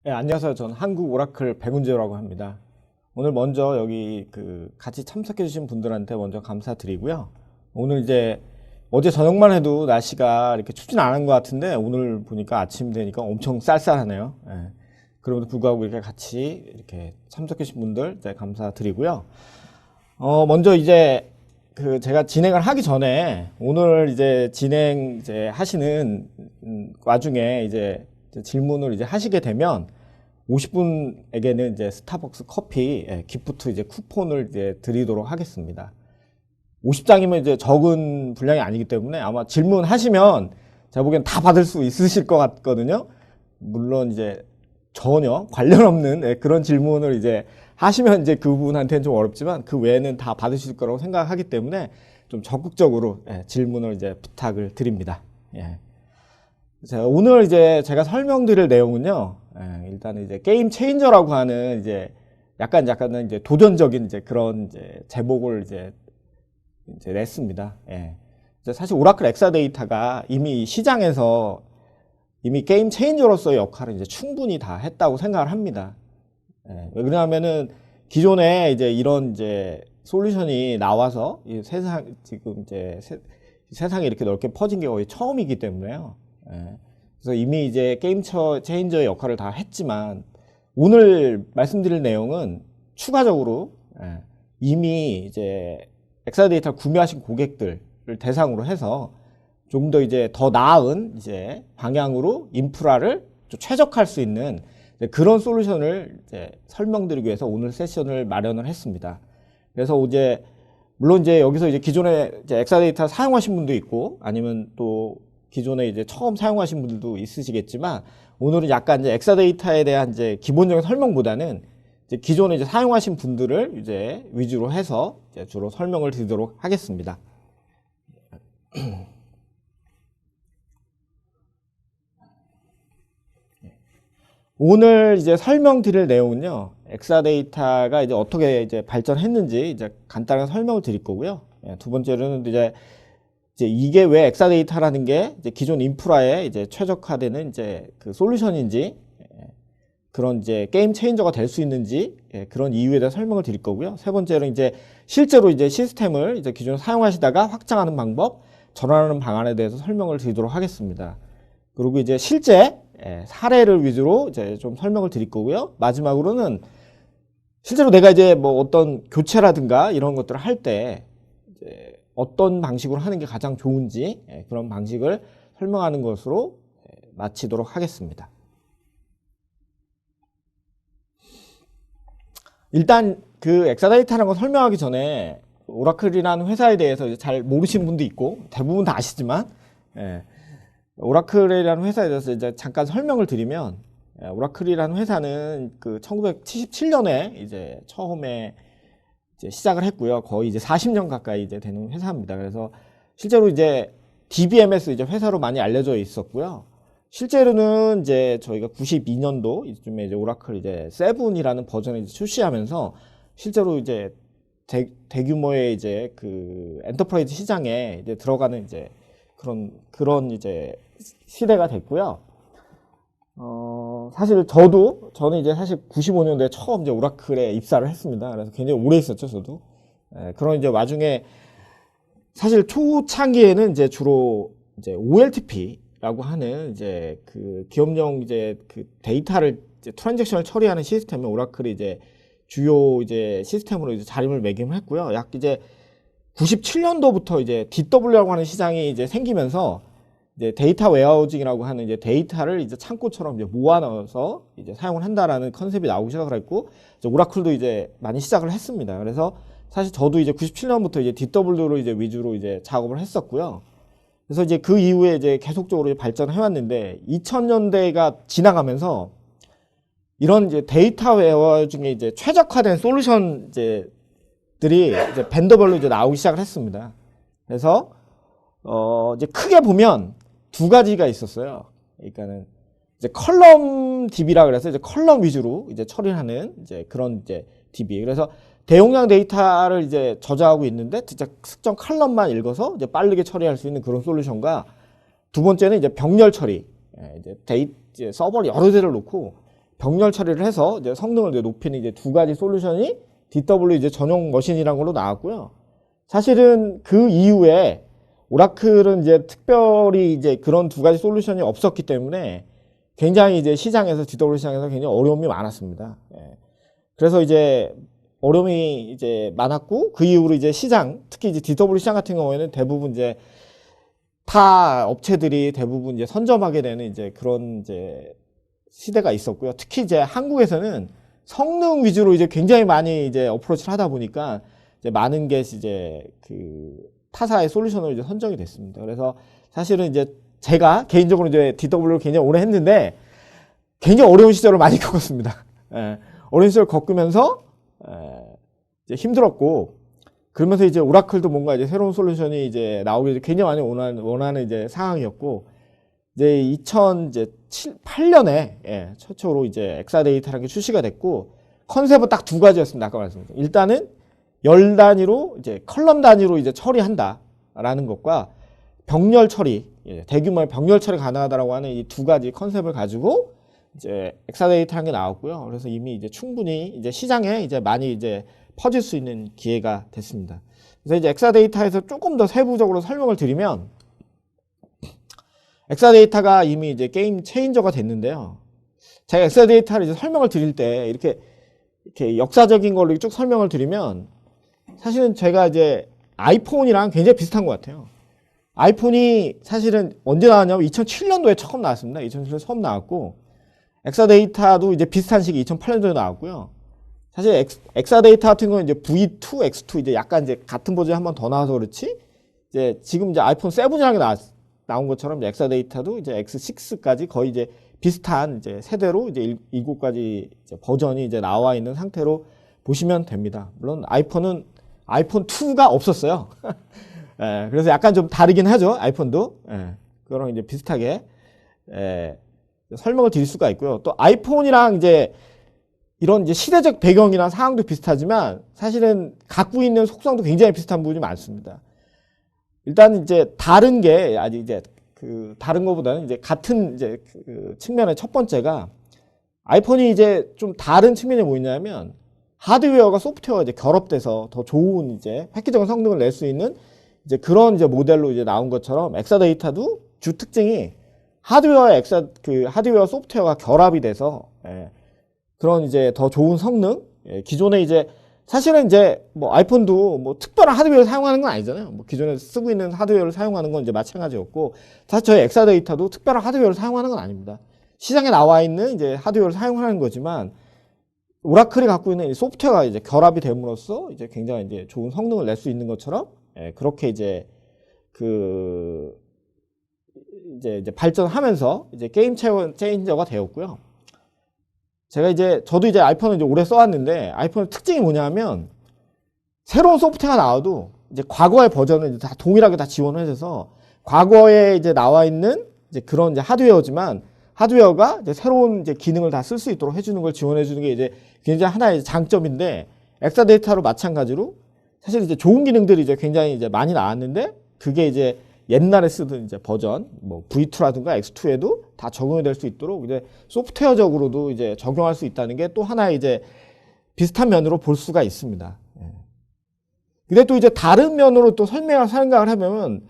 네, 안녕하세요. 저는 한국 오라클 백운재라고 합니다. 오늘 먼저 여기 같이 참석해 주신 분들한테 먼저 감사드리고요. 오늘 이제 어제 저녁만 해도 날씨가 이렇게 춥진 않은 것 같은데 오늘 보니까 아침 되니까 엄청 쌀쌀하네요. 예. 그럼에도 불구하고 이렇게 같이 이렇게 참석해 주신 분들 이제 감사드리고요. 먼저 이제 제가 진행을 하기 전에 오늘 이제 진행 이제 하시는 와중에 이제 질문을 이제 하시게 되면 50분에게는 이제 스타벅스 커피 기프트 이제 쿠폰을 이제 드리도록 하겠습니다. 50장이면 이제 적은 분량이 아니기 때문에 아마 질문하시면 제가 보기엔 다 받을 수 있으실 것 같거든요. 물론 이제 전혀 관련 없는 그런 질문을 이제 하시면 이제 그분한테는 좀 어렵지만 그 외에는 다 받으실 거라고 생각하기 때문에 좀 적극적으로 질문을 이제 부탁을 드립니다. 자, 오늘 이제 제가 설명드릴 내용은요. 일단은 이제 게임 체인저라고 하는 이제 약간은 이제 도전적인 이제 그런 이제 제목을 이제 냈습니다. 이제 사실 오라클 엑사데이터가 이미 시장에서 이미 게임 체인저로서의 역할을 이제 충분히 다 했다고 생각을 합니다. 왜냐하면은 기존에 이제 이런 이제 솔루션이 나와서 이 지금 이제 세상에 이렇게 넓게 퍼진 게 거의 처음이기 때문에요. 그래서 이미 이제 게임 체인저의 역할을 다 했지만 오늘 말씀드릴 내용은 추가적으로 이미 이제 엑사데이터를 구매하신 고객들을 대상으로 해서 좀 더 이제 더 나은 이제 방향으로 인프라를 좀 최적화할 수 있는 그런 솔루션을 이제 설명드리기 위해서 오늘 세션을 마련을 했습니다. 그래서 이제 물론 이제 여기서 이제 기존에 이제 엑사데이터 사용하신 분도 있고 아니면 또 기존에 이제 처음 사용하신 분들도 있으시겠지만 오늘은 약간 이제 엑사데이터에 대한 이제 기본적인 설명보다는 이제 기존에 이제 사용하신 분들을 이제 위주로 해서 이제 주로 설명을 드리도록 하겠습니다. 오늘 이제 설명드릴 내용은요. 엑사데이터가 이제 어떻게 이제 발전했는지 이제 간단하게 설명을 드릴 거고요. 두 번째로는 이제 이게 왜 엑사데이터라는 게 이제 기존 인프라에 이제 최적화되는 이제 그 솔루션인지 그런 이제 게임 체인저가 될 수 있는지 그런 이유에 대해 설명을 드릴 거고요. 세 번째로는 이제 실제로 이제 시스템을 이제 기존에 사용하시다가 확장하는 방법, 전환하는 방안에 대해서 설명을 드리도록 하겠습니다. 그리고 이제 실제 사례를 위주로 이제 좀 설명을 드릴 거고요. 마지막으로는 실제로 내가 이제 뭐 어떤 교체라든가 이런 것들을 할 때 어떤 방식으로 하는 게 가장 좋은지 그런 방식을 설명하는 것으로 마치도록 하겠습니다. 일단 그 엑사데이터라는 걸 설명하기 전에 오라클이라는 회사에 대해서 이제 잘 모르시는 분도 있고 대부분 다 아시지만 오라클이라는 회사에 대해서 이제 잠깐 설명을 드리면 오라클이라는 회사는 그 1977년에 이제 처음에 이제 시작을 했고요. 거의 이제 40년 가까이 이제 되는 회사입니다. 그래서 실제로 이제 DBMS 이제 회사로 많이 알려져 있었고요. 실제로는 이제 저희가 92년도 이쯤에 이제 오라클 이제 7이라는 버전을 이제 출시하면서 실제로 이제 대규모의 이제 그 엔터프라이즈 시장에 이제 들어가는 이제 그런 이제 시대가 됐고요. 사실 저는 이제 사실 95년도에 처음 이제 오라클에 입사를 했습니다. 그래서 굉장히 오래 있었죠, 저도. 그런 이제 와중에 사실 초창기에는 이제 주로 이제 OLTP라고 하는 이제 그 기업용 이제 그 데이터를 이제 트랜잭션을 처리하는 시스템에 오라클이 이제 주요 이제 시스템으로 이제 자리매김을 했고요. 약 이제 97년도부터 이제 DW라고 하는 시장이 이제 생기면서 이제 데이터 웨어하우징이라고 하는 이제 데이터를 이제 창고처럼 이제 모아넣어서 이제 사용을 한다라는 컨셉이 나오기 시작을 했고, 이제 오라클도 이제 많이 시작을 했습니다. 그래서 사실 저도 이제 97년부터 이제 DW로 이제 위주로 이제 작업을 했었고요. 그래서 이제 그 이후에 이제 계속적으로 발전해 왔는데 2000년대가 지나가면서 이런 이제 데이터 웨어하우징에 이제 최적화된 솔루션 들이 이제 벤더별로 이제 나오기 시작을 했습니다. 그래서 이제 크게 보면 두 가지가 있었어요. 그러니까는 이제 컬럼 DB라 그래서 이제 컬럼 위주로 이제 처리하는 이제 그런 이제 DB. 그래서 대용량 데이터를 이제 저장하고 있는데 진짜 특정 컬럼만 읽어서 이제 빠르게 처리할 수 있는 그런 솔루션과 두 번째는 이제 병렬 처리. 이제 서버를 여러 대를 놓고 병렬 처리를 해서 이제 성능을 이제 높이는 이제 두 가지 솔루션이 DW 이제 전용 머신이라는 걸로 나왔고요. 사실은 그 이후에 오라클은 이제 특별히 이제 그런 두 가지 솔루션이 없었기 때문에 굉장히 이제 시장에서 DW 시장에서 굉장히 어려움이 많았습니다. 예. 그래서 이제 어려움이 이제 많았고 그 이후로 이제 시장, 특히 이제 DW 시장 같은 경우에는 대부분 이제 타 업체들이 대부분 이제 선점하게 되는 이제 그런 이제 시대가 있었고요. 특히 이제 한국에서는 성능 위주로 이제 굉장히 많이 이제 어프로치를 하다 보니까 이제 많은 게 이제 그 타사의 솔루션으로 이제 선정이 됐습니다. 그래서 사실은 이제 제가 개인적으로 이제 DW를 굉장히 오래 했는데 굉장히 어려운 시절을 많이 겪었습니다. 예, 어려운 시절을 겪으면서 이제 힘들었고 그러면서 이제 오라클도 뭔가 이제 새로운 솔루션이 이제 나오기 굉장히 많이 원하는 이제 상황이었고 이제 2008년에 예, 최초로 이제 엑사데이터라는 게 출시가 됐고 컨셉은 딱 두 가지였습니다. 아까 말씀드린 일단은 열 단위로 이제 컬럼 단위로 이제 처리한다라는 것과 병렬 처리, 예, 대규모의 병렬 처리 가능하다라고 하는 이 두 가지 컨셉을 가지고 이제 엑사데이터라는 게 나왔고요. 그래서 이미 이제 충분히 이제 시장에 이제 많이 이제 퍼질 수 있는 기회가 됐습니다. 그래서 이제 엑사데이터에서 조금 더 세부적으로 설명을 드리면 엑사데이터가 이미 이제 게임 체인저가 됐는데요. 제가 엑사데이터를 이제 설명을 드릴 때 이렇게 역사적인 걸로 쭉 설명을 드리면 사실은 제가 이제 아이폰이랑 굉장히 비슷한 것 같아요. 아이폰이 사실은 언제 나왔냐면 2007년도에 처음 나왔습니다. 2007년도에 처음 나왔고 엑사데이터도 이제 비슷한 시기 2008년도에 나왔고요. 사실 엑사데이터 같은 경우는 이제 V2, X2 이제 약간 이제 같은 버전이 한 번 더 나와서 그렇지 이제 지금 이제 아이폰 7이라는 게 나온 것처럼 엑사데이터도 이제 X6까지 거의 이제 비슷한 이제 세대로 이제 7가지 이제 버전이 이제 나와 있는 상태로 보시면 됩니다. 물론 아이폰 2가 없었어요. 예, 그래서 약간 좀 다르긴 하죠. 아이폰도. 예, 그거랑 이제 비슷하게 설명을 드릴 수가 있고요. 또 아이폰이랑 이제 이런 이제 시대적 배경이나 상황도 비슷하지만 사실은 갖고 있는 속성도 굉장히 비슷한 부분이 많습니다. 일단 이제 다른 게 아직 이제 그 다른 것보다는 이제 같은 이제 그 측면의 첫 번째가 아이폰이 이제 좀 다른 측면이 뭐냐면 하드웨어가 소프트웨어가 이제 결합돼서 더 좋은 이제 획기적인 성능을 낼 수 있는 이제 그런 이제 모델로 이제 나온 것처럼 엑사데이터도 주 특징이 하드웨어 소프트웨어가 결합이 돼서 그런 이제 더 좋은 성능 기존에 이제 사실은 이제 뭐 아이폰도 뭐 특별한 하드웨어를 사용하는 건 아니잖아요. 뭐 기존에 쓰고 있는 하드웨어를 사용하는 건 이제 마찬가지였고 사실 저희 엑사데이터도 특별한 하드웨어를 사용하는 건 아닙니다. 시장에 나와 있는 이제 하드웨어를 사용하는 거지만 오라클이 갖고 있는 소프트웨어가 이제 결합이 됨으로써 이제 굉장히 이제 좋은 성능을 낼 수 있는 것처럼 그렇게 이제 이제 발전하면서 이제 게임 체인저가 되었고요. 저도 이제 아이폰을 이제 오래 써왔는데 아이폰의 특징이 뭐냐면 새로운 소프트웨어가 나와도 이제 과거의 버전을 이제 다 동일하게 다 지원을 해줘서 과거에 이제 나와 있는 이제 그런 이제 하드웨어지만 하드웨어가 이제 새로운 이제 기능을 다 쓸 수 있도록 해주는 걸 지원해주는 게 이제 굉장히 하나의 장점인데 엑사데이터로 마찬가지로 사실 이제 좋은 기능들이 이제 굉장히 이제 많이 나왔는데 그게 이제 옛날에 쓰던 이제 버전 뭐 V2라든가 X2에도 다 적용이 될 수 있도록 이제 소프트웨어적으로도 이제 적용할 수 있다는 게 또 하나의 이제 비슷한 면으로 볼 수가 있습니다. 근데 또 이제 다른 면으로 또 생각을 하면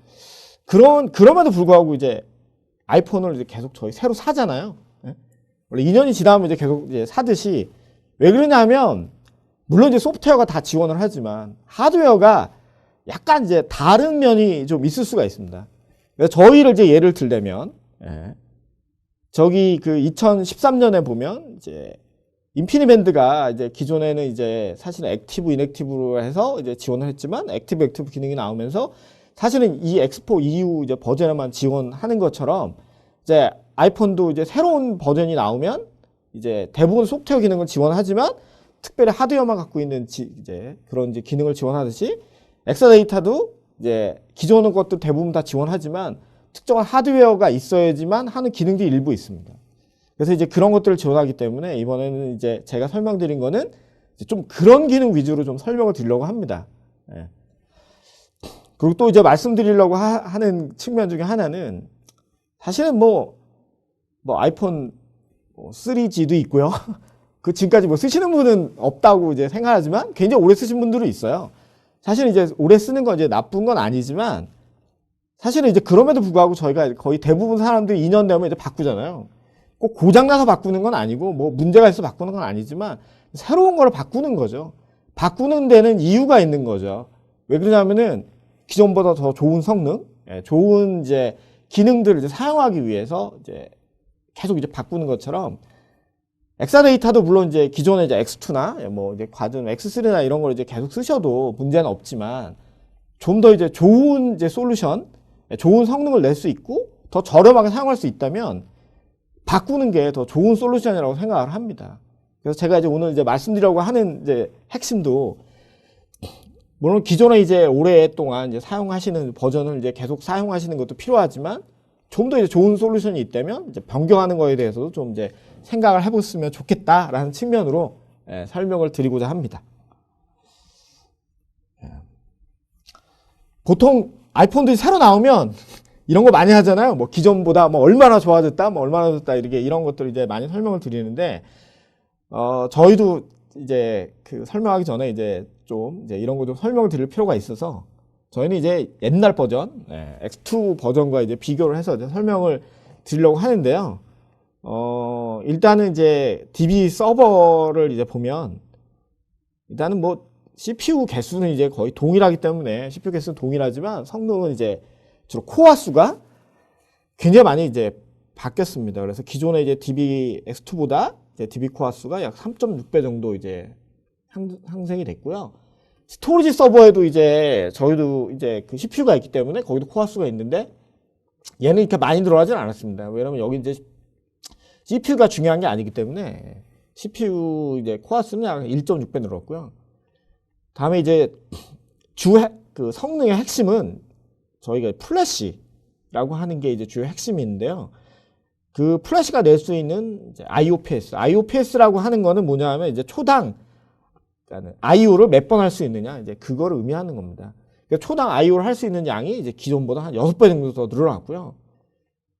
그럼에도 불구하고 이제 아이폰을 이제 계속 저희 새로 사잖아요. 원래 2년이 지나면 이제 계속 이제 사듯이 왜 그러냐면 물론 이제 소프트웨어가 다 지원을 하지만 하드웨어가 약간 이제 다른 면이 좀 있을 수가 있습니다. 그래서 저희를 이제 예를 들자면, 저기 그 2013년에 보면 이제 인피니밴드가 이제 기존에는 이제 사실은 액티브, 인액티브로 해서 이제 지원을 했지만 액티브, 액티브 기능이 나오면서 사실은 이 엑스포 EU 이제 버전에만 지원하는 것처럼 이제 아이폰도 이제 새로운 버전이 나오면 이제 대부분 소프트웨어 기능을 지원하지만 특별히 하드웨어만 갖고 있는 이제 그런 이제 기능을 지원하듯이 엑사데이터도 이제 기존의 것도 대부분 다 지원하지만 특정한 하드웨어가 있어야지만 하는 기능들이 일부 있습니다. 그래서 이제 그런 것들을 지원하기 때문에 이번에는 이제 제가 설명드린 거는 좀 그런 기능 위주로 좀 설명을 드리려고 합니다. 그리고 또 이제 말씀드리려고 하는 측면 중에 하나는 사실은 뭐 아이폰 3G도 있고요. 그 지금까지 뭐 쓰시는 분은 없다고 이제 생각하지만 굉장히 오래 쓰신 분들은 있어요. 사실은 이제 오래 쓰는 건 이제 나쁜 건 아니지만 사실은 이제 그럼에도 불구하고 저희가 거의 대부분 사람들이 2년 되면 이제 바꾸잖아요. 꼭 고장나서 바꾸는 건 아니고 뭐 문제가 있어서 바꾸는 건 아니지만 새로운 거를 바꾸는 거죠. 바꾸는 데는 이유가 있는 거죠. 왜 그러냐면은 기존보다 더 좋은 성능, 좋은 이제 기능들을 이제 사용하기 위해서 이제 계속 이제 바꾸는 것처럼 엑사데이터도 물론 이제 기존의 이제 X2나 뭐 이제 과든 X3나 이런 걸 이제 계속 쓰셔도 문제는 없지만 좀 더 이제 좋은 이제 솔루션, 좋은 성능을 낼 수 있고 더 저렴하게 사용할 수 있다면 바꾸는 게 더 좋은 솔루션이라고 생각을 합니다. 그래서 제가 이제 오늘 이제 말씀드리려고 하는 이제 핵심도 물론 기존에 이제 오랫동안 이제 사용하시는 버전을 이제 계속 사용하시는 것도 필요하지만 좀 더 이제 좋은 솔루션이 있다면 이제 변경하는 거에 대해서도 좀 이제 생각을 해봤으면 좋겠다라는 측면으로 설명을 드리고자 합니다. 보통 아이폰들이 새로 나오면 이런 거 많이 하잖아요. 뭐 기존보다 뭐 얼마나 좋아졌다, 뭐 얼마나 좋다 이렇게 이런 것들을 이제 많이 설명을 드리는데 저희도 이제 그 설명하기 전에 이제 좀 이제 이런 거 좀 설명을 드릴 필요가 있어서 저희는 이제 옛날 버전, X2 버전과 이제 비교를 해서 이제 설명을 드리려고 하는데요. 일단은 이제 DB 서버를 이제 보면 일단은 뭐 CPU 개수는 이제 거의 동일하기 때문에 CPU 개수는 동일하지만 성능은 이제 주로 코어 수가 굉장히 많이 이제 바뀌었습니다. 그래서 기존의 이제 DB X2보다 이제 DB 코어 수가 약 3.6배 정도 이제 상승이 됐고요. 스토리지 서버에도 이제 저희도 이제 그 CPU가 있기 때문에 거기도 코어 수가 있는데 얘는 이렇게 많이 들어가진 않았습니다. 왜냐면 여기 이제 CPU가 중요한 게 아니기 때문에 CPU 이제 코어 수는 약 1.6배 늘었고요. 다음에 이제 그 성능의 핵심은 저희가 플래시라고 하는 게 이제 주요 핵심인데요. 그 플래시가 낼 수 있는 이제 IOPS라고 하는 거는 뭐냐면 이제 초당 IO를 몇 번 할 수 있느냐 이제 그거를 의미하는 겁니다. 그러니까 초당 IO를 할 수 있는 양이 이제 기존보다 한 6배 정도 더 늘어났고요.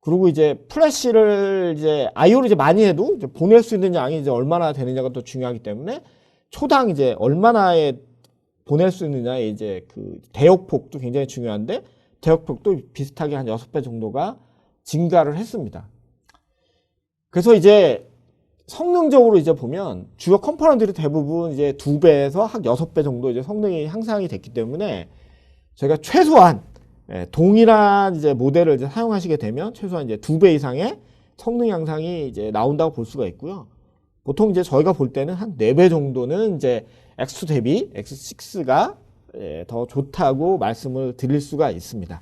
그리고 이제 플래시를 이제 IO를 이제 많이 해도 이제 보낼 수 있는 양이 이제 얼마나 되느냐가 또 중요하기 때문에 초당 이제 얼마나의 보낼 수 있느냐의 이제 그 대역폭도 굉장히 중요한데 대역폭도 비슷하게 한 6배 정도가 증가를 했습니다. 그래서 이제 성능적으로 이제 보면 주요 컴포넌트들이 대부분 이제 2배에서 한 6배 정도 이제 성능이 향상이 됐기 때문에 저희가 최소한 동일한 이제 모델을 이제 사용하시게 되면 최소한 이제 2배 이상의 성능 향상이 이제 나온다고 볼 수가 있고요. 보통 이제 저희가 볼 때는 한 4배 정도는 이제 X2 대비 X6가 더 좋다고 말씀을 드릴 수가 있습니다.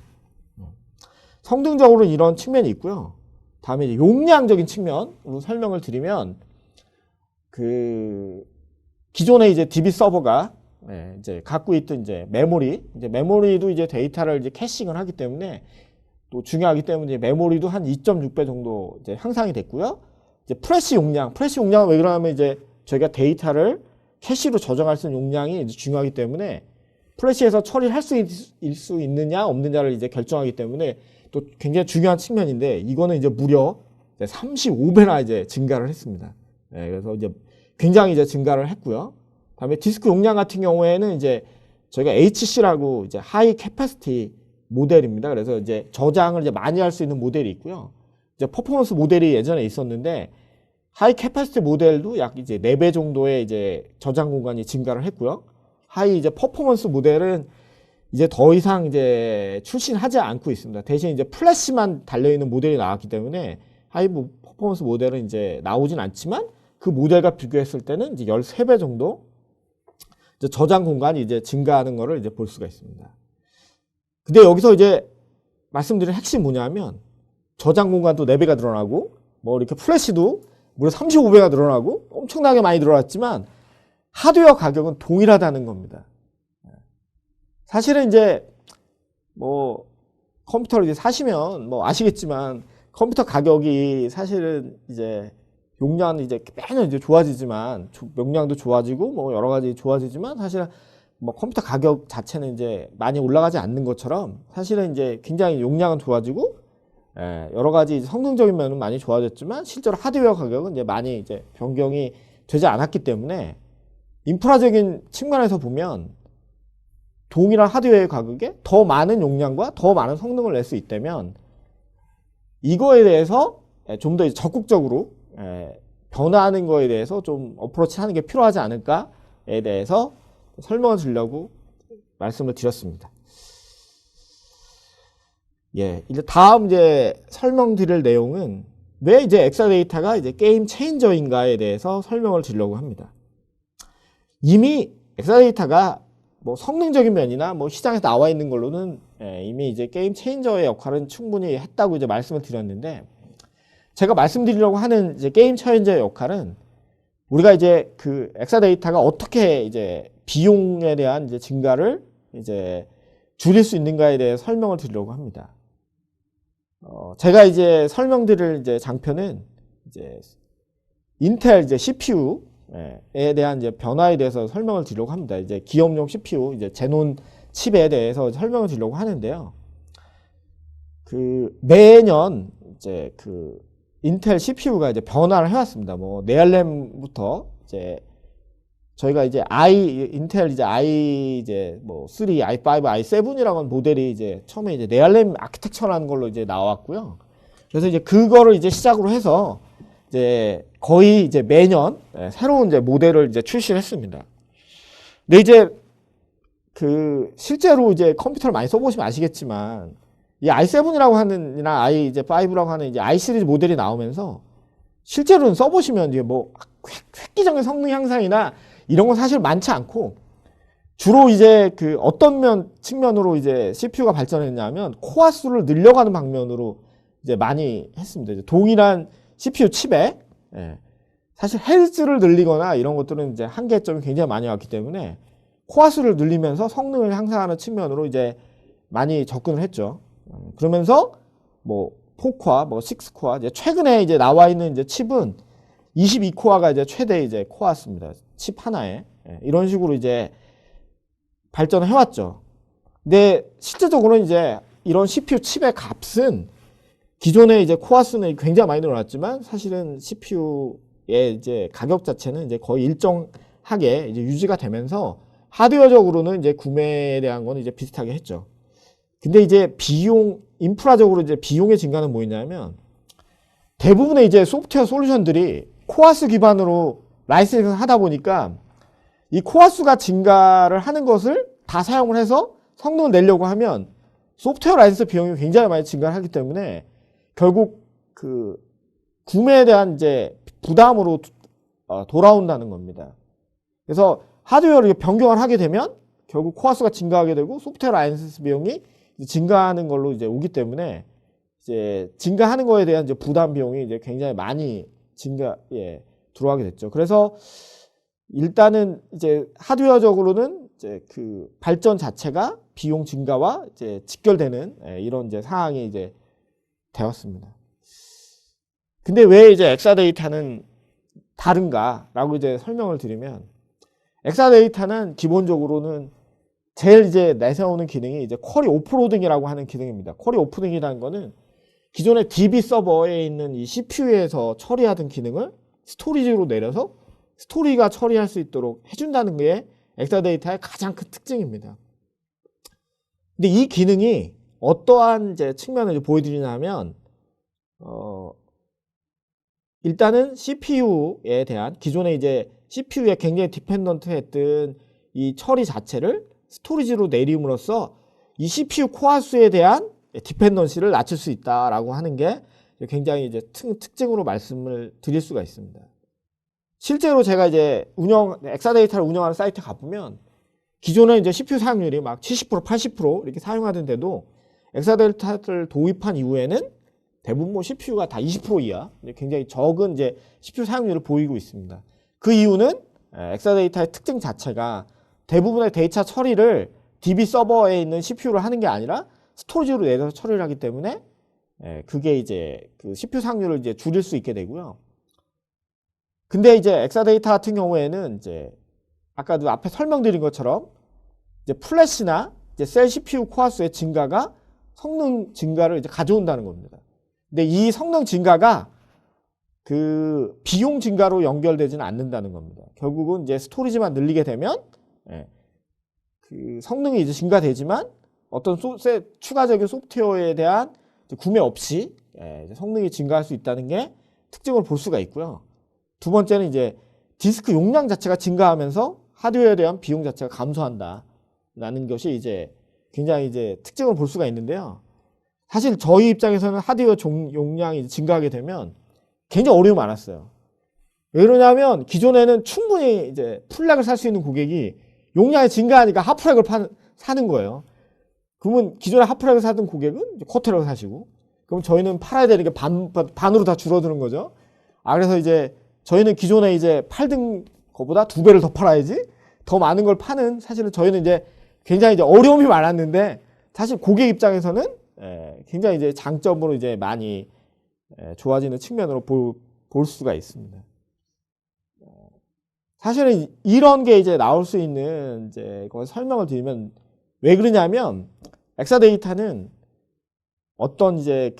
성능적으로는 이런 측면이 있고요. 다음에 이제 용량적인 측면으로 설명을 드리면 그 기존의 이제 DB 서버가 이제 갖고 있던 이제 메모리도 이제 데이터를 이제 캐싱을 하기 때문에 또 중요하기 때문에 메모리도 한 2.6배 정도 이제 향상이 됐고요. 이제 프레시 용량은 왜 그러냐면 이제 저희가 데이터를 캐시로 저장할 수 있는 용량이 이제 중요하기 때문에 플래시에서 처리할 수 있느냐 없느냐를 이제 결정하기 때문에 또 굉장히 중요한 측면인데 이거는 이제 무려 35배나 이제 증가를 했습니다. 그래서 이제 굉장히 이제 증가를 했고요. 다음에 디스크 용량 같은 경우에는 이제 저희가 HC라고 이제 하이 캐파시티 모델입니다. 그래서 이제 저장을 이제 많이 할 수 있는 모델이 있고요. 이제 퍼포먼스 모델이 예전에 있었는데 하이 캐파시티 모델도 약 이제 4배 정도의 이제 저장 공간이 증가를 했고요. 하이 이제 퍼포먼스 모델은 이제 더 이상 이제 출시하지 않고 있습니다. 대신 이제 플래시만 달려있는 모델이 나왔기 때문에 하이 퍼포먼스 모델은 이제 나오진 않지만 그 모델과 비교했을 때는 이제 13배 정도 이제 저장 공간이 이제 증가하는 것을 이제 볼 수가 있습니다. 근데 여기서 이제 말씀드린 핵심이 뭐냐면 저장 공간도 4배가 늘어나고 뭐 이렇게 플래시도 무려 35배가 늘어나고 엄청나게 많이 늘어났지만 하드웨어 가격은 동일하다는 겁니다. 사실은 이제 뭐 컴퓨터를 이제 사시면 뭐 아시겠지만 컴퓨터 가격이 사실은 이제 용량은 이제 매년 이제 좋아지지만 용량도 좋아지고 뭐 여러 가지 좋아지지만 사실은 뭐 컴퓨터 가격 자체는 이제 많이 올라가지 않는 것처럼 사실은 이제 굉장히 용량은 좋아지고 여러 가지 성능적인 면은 많이 좋아졌지만 실제로 하드웨어 가격은 이제 많이 이제 변경이 되지 않았기 때문에 인프라적인 측면에서 보면 동일한 하드웨어 가격에 더 많은 용량과 더 많은 성능을 낼 수 있다면 이거에 대해서 좀 더 적극적으로 변화하는 거에 대해서 좀 어프로치 하는 게 필요하지 않을까에 대해서 설명을 드리려고 말씀을 드렸습니다. 예, 이제 다음 이제 설명드릴 내용은 왜 이제 엑사데이터가 이제 게임 체인저인가에 대해서 설명을 드리려고 합니다. 이미 엑사데이터가 뭐 성능적인 면이나 뭐 시장에 나와 있는 걸로는 이미 이제 게임 체인저의 역할은 충분히 했다고 이제 말씀을 드렸는데, 제가 말씀드리려고 하는 이제 게임 체인저의 역할은 우리가 이제 그 엑사데이터가 어떻게 이제 비용에 대한 이제 증가를 이제 줄일 수 있는가에 대해 설명을 드리려고 합니다. 제가 이제 설명드릴 이제 장표는 이제 인텔 이제 CPU에 대한 이제 변화에 대해서 설명을 드리려고 합니다. 이제 기업용 CPU 이제 제논 칩에 대해서 설명을 드리려고 하는데요. 그 매년 이제 그 인텔 CPU가 이제 변화를 해왔습니다. 뭐 네알램부터 이제 저희가 이제 인텔 이제 이제 뭐 3, i5, i7이라고 하는 모델이 이제 처음에 이제 네알램 아키텍처라는 걸로 이제 나왔고요. 그래서 이제 그거를 이제 시작으로 해서 이제 거의 이제 매년 새로운 이제 모델을 이제 출시를 했습니다. 근데 이제 그 실제로 이제 컴퓨터를 많이 써보시면 아시겠지만 이 i7이라고 하는 이나 이제 5라고 하는 이제 i 시리즈 모델이 나오면서 실제로는 써보시면 이제 뭐 획기적인 성능 향상이나 이런 건 사실 많지 않고 주로 이제 그 어떤 측면으로 이제 CPU가 발전했냐면 코어 수를 늘려가는 방면으로 이제 많이 했습니다. 이제 동일한 CPU 칩에 사실 헤르츠를 늘리거나 이런 것들은 이제 한계점이 굉장히 많이 왔기 때문에 코어 수를 늘리면서 성능을 향상하는 측면으로 이제 많이 접근을 했죠. 그러면서 뭐 4코어, 뭐 6코어, 이제 최근에 이제 나와 있는 이제 칩은 22코어가 이제 최대 이제 코어였습니다. 칩 하나에. 이런 식으로 이제 발전을 해왔죠. 근데 실제적으로는 이제 이런 CPU 칩의 값은 기존에 이제 코어 수는 굉장히 많이 늘어났지만 사실은 CPU의 이제 가격 자체는 이제 거의 일정하게 이제 유지가 되면서 하드웨어적으로는 이제 구매에 대한 건 이제 비슷하게 했죠. 근데 이제 인프라적으로 이제 비용의 증가는 뭐였냐면 대부분의 이제 소프트웨어 솔루션들이 코어 수 기반으로 라이센싱을 하다 보니까 이 코어 수가 증가를 하는 것을 다 사용을 해서 성능을 내려고 하면 소프트웨어 라이센스 비용이 굉장히 많이 증가를 하기 때문에 결국 그 구매에 대한 이제 부담으로 돌아온다는 겁니다. 그래서 하드웨어를 변경을 하게 되면 결국 코어 수가 증가하게 되고 소프트웨어 라이센스 비용이 증가하는 걸로 이제 오기 때문에 이제 증가하는 거에 대한 이제 부담 비용이 이제 굉장히 많이 들어가게 됐죠. 그래서 일단은 이제 하드웨어적으로는 이제 그 발전 자체가 비용 증가와 이제 직결되는 이런 이제 상황이 이제 되었습니다. 근데 왜 이제 엑사데이터는 다른가라고 이제 설명을 드리면, 엑사데이터는 기본적으로는 제일 이제 내세우는 기능이 이제 쿼리 오프로딩이라고 하는 기능입니다. 쿼리 오프로딩이라는 거는 기존의 DB 서버에 있는 이 CPU에서 처리하던 기능을 스토리지로 내려서 스토리가 처리할 수 있도록 해준다는 게 엑사데이터의 가장 큰 특징입니다. 근데 이 기능이 어떠한 이제 측면을 보여드리냐면, 일단은 CPU에 대한 기존에 이제 CPU에 굉장히 디펜던트 했던 이 처리 자체를 스토리지로 내림으로써 이 CPU 코어 수에 대한 디펜던시를 낮출 수 있다라고 하는 게 굉장히 이제 특징으로 말씀을 드릴 수가 있습니다. 실제로 제가 이제 엑사데이터를 운영하는 사이트 가보면 기존에 이제 CPU 사용률이 막 70%, 80% 이렇게 사용하던데도 엑사데이터를 도입한 이후에는 대부분 뭐 CPU가 다 20% 이하, 굉장히 적은 이제 CPU 사용률을 보이고 있습니다. 그 이유는 엑사데이터의 특징 자체가 대부분의 데이터 처리를 DB 서버에 있는 CPU를 하는 게 아니라 스토리지로 내려서 처리를 하기 때문에 그게 이제 그 CPU 사용률을 이제 줄일 수 있게 되고요. 근데 이제 엑사데이터 같은 경우에는 이제 아까도 앞에 설명드린 것처럼 이제 플래시나 이제 셀 CPU 코어 수의 증가가 성능 증가를 이제 가져온다는 겁니다. 근데 이 성능 증가가 그 비용 증가로 연결되지는 않는다는 겁니다. 결국은 이제 스토리지만 늘리게 되면 그 성능이 이제 증가되지만 어떤 추가적인 소프트웨어에 대한 구매 없이 이제 성능이 증가할 수 있다는 게 특징을 볼 수가 있고요. 두 번째는 이제 디스크 용량 자체가 증가하면서 하드웨어에 대한 비용 자체가 감소한다라는 것이 이제 굉장히 이제 특징을 볼 수가 있는데요. 사실 저희 입장에서는 하드웨어 용량이 증가하게 되면 굉장히 어려움이 많았어요. 왜 그러냐면 기존에는 충분히 이제 풀렉을 살 수 있는 고객이 용량이 증가하니까 하프렉을 사는 거예요. 그러면 기존에 하프렉을 사던 고객은 쿼터렉을 사시고, 그럼 저희는 팔아야 되는 게 반으로 다 줄어드는 거죠. 그래서 이제 저희는 기존에 이제 팔던 거보다 2배를 더 팔아야지 더 많은 걸 파는, 사실은 저희는 이제 굉장히 이제 어려움이 많았는데, 사실 고객 입장에서는 굉장히 이제 장점으로 이제 많이 좋아지는 측면으로 볼 수가 있습니다. 사실은 이런 게 이제 나올 수 있는 이제 설명을 드리면, 왜 그러냐면 엑사데이터는 어떤 이제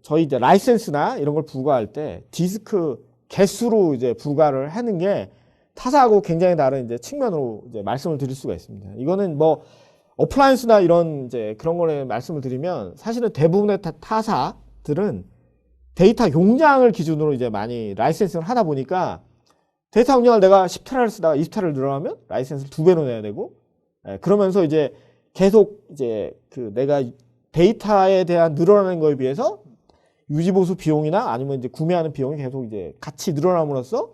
저희 이제 라이센스나 이런 걸 부과할 때 디스크 개수로 이제 부과를 하는 게 타사하고 굉장히 다른 이제 측면으로 이제 말씀을 드릴 수가 있습니다. 이거는 뭐 어플라이언스나 이런 이제 그런 거에 말씀을 드리면, 사실은 대부분의 타사들은 데이터 용량을 기준으로 이제 많이 라이센스를 하다 보니까, 데이터 용량을 내가 10테라를 쓰다가 20테라를 늘어나면 라이센스를 2배로 내야 되고, 그러면서 이제 계속 이제 내가 데이터에 대한 늘어나는 거에 비해서 유지보수 비용이나 아니면 이제 구매하는 비용이 계속 이제 같이 늘어남으로써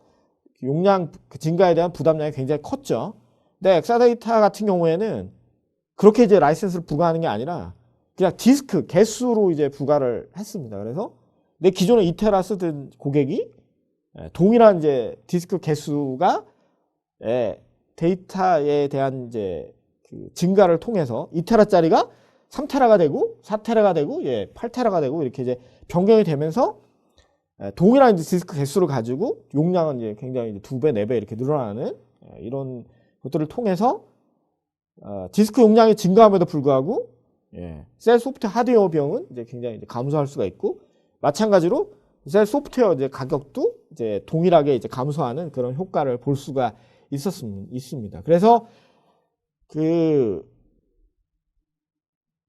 용량 증가에 대한 부담량이 굉장히 컸죠. 근데 엑사데이터 같은 경우에는 그렇게 이제 라이센스를 부과하는 게 아니라 그냥 디스크 개수로 이제 부과를 했습니다. 그래서 내 기존에 2테라 쓰던 고객이 동일한 이제 디스크 개수가 데이터에 대한 이제 증가를 통해서 2테라짜리가 3테라가 되고 4테라가 되고 8테라가 되고 이렇게 이제 변경이 되면서 동일한 이제 디스크 개수를 가지고 용량은 이제 굉장히 이제 2배, 4배 이렇게 늘어나는 이런 것들을 통해서 디스크 용량이 증가함에도 불구하고 셀 소프트웨어 하드웨어 비용은 이제 굉장히 이제 감소할 수가 있고, 마찬가지로 셀 소프트웨어 이제 가격도 이제 동일하게 이제 감소하는 그런 효과를 볼 수가 있습니다. 그래서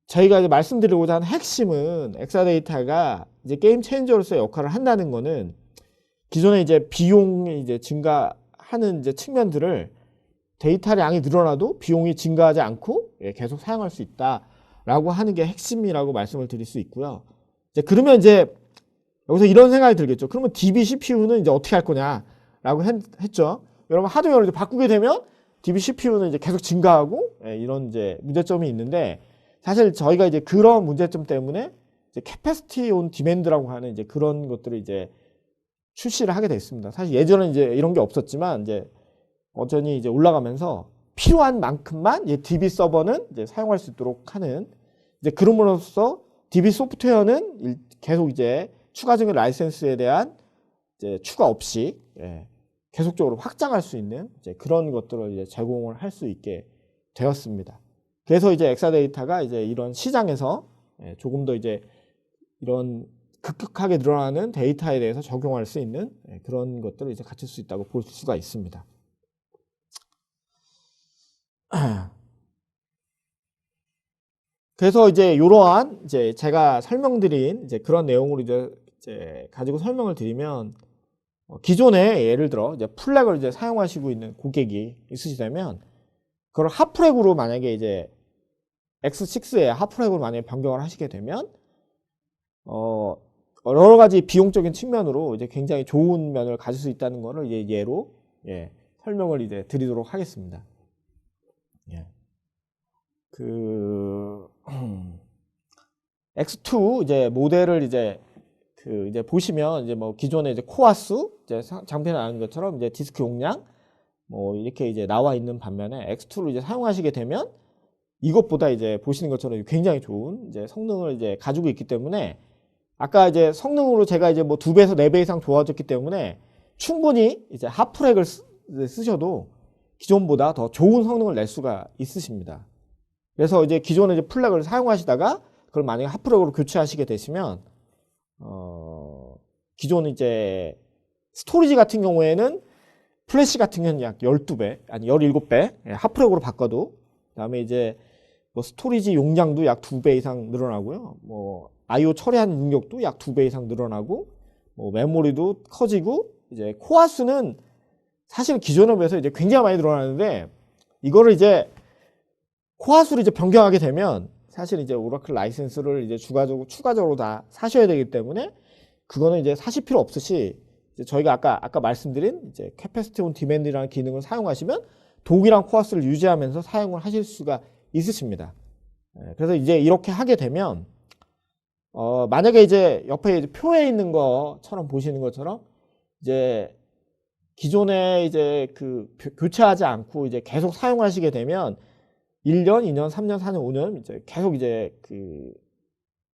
저희가 이제 말씀드리고자 하는 핵심은, 엑사데이터가 이제 게임 체인저로서의 역할을 한다는 거는 기존에 이제 비용이 이제 증가하는 이제 측면들을 데이터량이 늘어나도 비용이 증가하지 않고 계속 사용할 수 있다라고 하는 게 핵심이라고 말씀을 드릴 수 있고요. 이제 그러면 이제 여기서 이런 생각이 들겠죠. 그러면 DB CPU는 이제 어떻게 할 거냐라고 했죠. 여러분 하드웨어를 이제 바꾸게 되면 DB CPU는 이제 계속 증가하고 이런 이제 문제점이 있는데, 사실 저희가 이제 그런 문제점 때문에 이제 캐패시티 온 디맨드라고 하는 이제 그런 것들을 이제 출시를 하게 됐습니다. 사실 예전에 이제 이런 게 없었지만 이제 여전히 이제 올라가면서 필요한 만큼만 이제 DB 서버는 이제 사용할 수 있도록 하는, 이제 그럼으로써 DB 소프트웨어는 계속 이제 추가적인 라이센스에 대한 이제 추가 없이 계속적으로 확장할 수 있는 이제 그런 것들을 이제 제공을 할 수 있게 되었습니다. 그래서 이제 엑사데이터가 이제 이런 시장에서 조금 더 이제 이런 급격하게 늘어나는 데이터에 대해서 적용할 수 있는 그런 것들을 이제 갖출 수 있다고 볼 수가 있습니다. 그래서 이제 이러한 이제 제가 설명드린 이제 그런 내용으로 이제 가지고 설명을 드리면, 기존에 예를 들어 이제 풀렉을 이제 사용하시고 있는 고객이 있으시다면, 그걸 하프렉으로 만약에 이제 X6에 하프렉으로 만약에 변경을 하시게 되면 여러 가지 비용적인 측면으로 이제 굉장히 좋은 면을 가질 수 있다는 것을 이제 예로 설명을 이제 드리도록 하겠습니다. X2 이제 모델을 이제 이제 보시면 이제 뭐 기존에 이제 코어 수 이제 장표에 나온 것처럼 이제 디스크 용량 뭐 이렇게 이제 나와 있는 반면에 X2를 이제 사용하시게 되면 이것보다 이제 보시는 것처럼 굉장히 좋은 이제 성능을 이제 가지고 있기 때문에, 아까 이제 성능으로 제가 이제 뭐 2배에서 4배 이상 좋아졌기 때문에 충분히 이제 하프렉을 쓰셔도 기존보다 더 좋은 성능을 낼 수가 있으십니다. 그래서 이제 기존에 이제 풀렉을 사용하시다가 그걸 만약에 하프렉으로 교체하시게 되시면 기존 이제 스토리지 같은 경우에는 플래시 같은 경우는 약 12배, 아니 17배, 하프렉으로 바꿔도. 그다음에 이제 뭐 스토리지 용량도 약 2배 이상 늘어나고요. 뭐 I/O 처리하는 능력도 약 2배 이상 늘어나고, 뭐 메모리도 커지고, 이제 코어 수는 사실 기존에 비해서 이제 굉장히 많이 늘어나는데, 이거를 이제 코어 수를 이제 변경하게 되면 사실 이제 오라클 라이센스를 이제 추가적으로 다 사셔야 되기 때문에, 그거는 이제 사실 필요 없으시, 이제 저희가 아까 말씀드린 이제 캐패시티 온 디맨드라는 기능을 사용하시면 동일한 코어 수를 유지하면서 사용을 하실 수가 있으십니다. 그래서 이제 이렇게 하게 되면 만약에 이제 옆에 이제 표에 있는 것처럼 보시는 것처럼 이제 기존에 이제 그 교체하지 않고 이제 계속 사용하시게 되면 1년, 2년, 3년, 4년, 5년 이제 계속 이제 그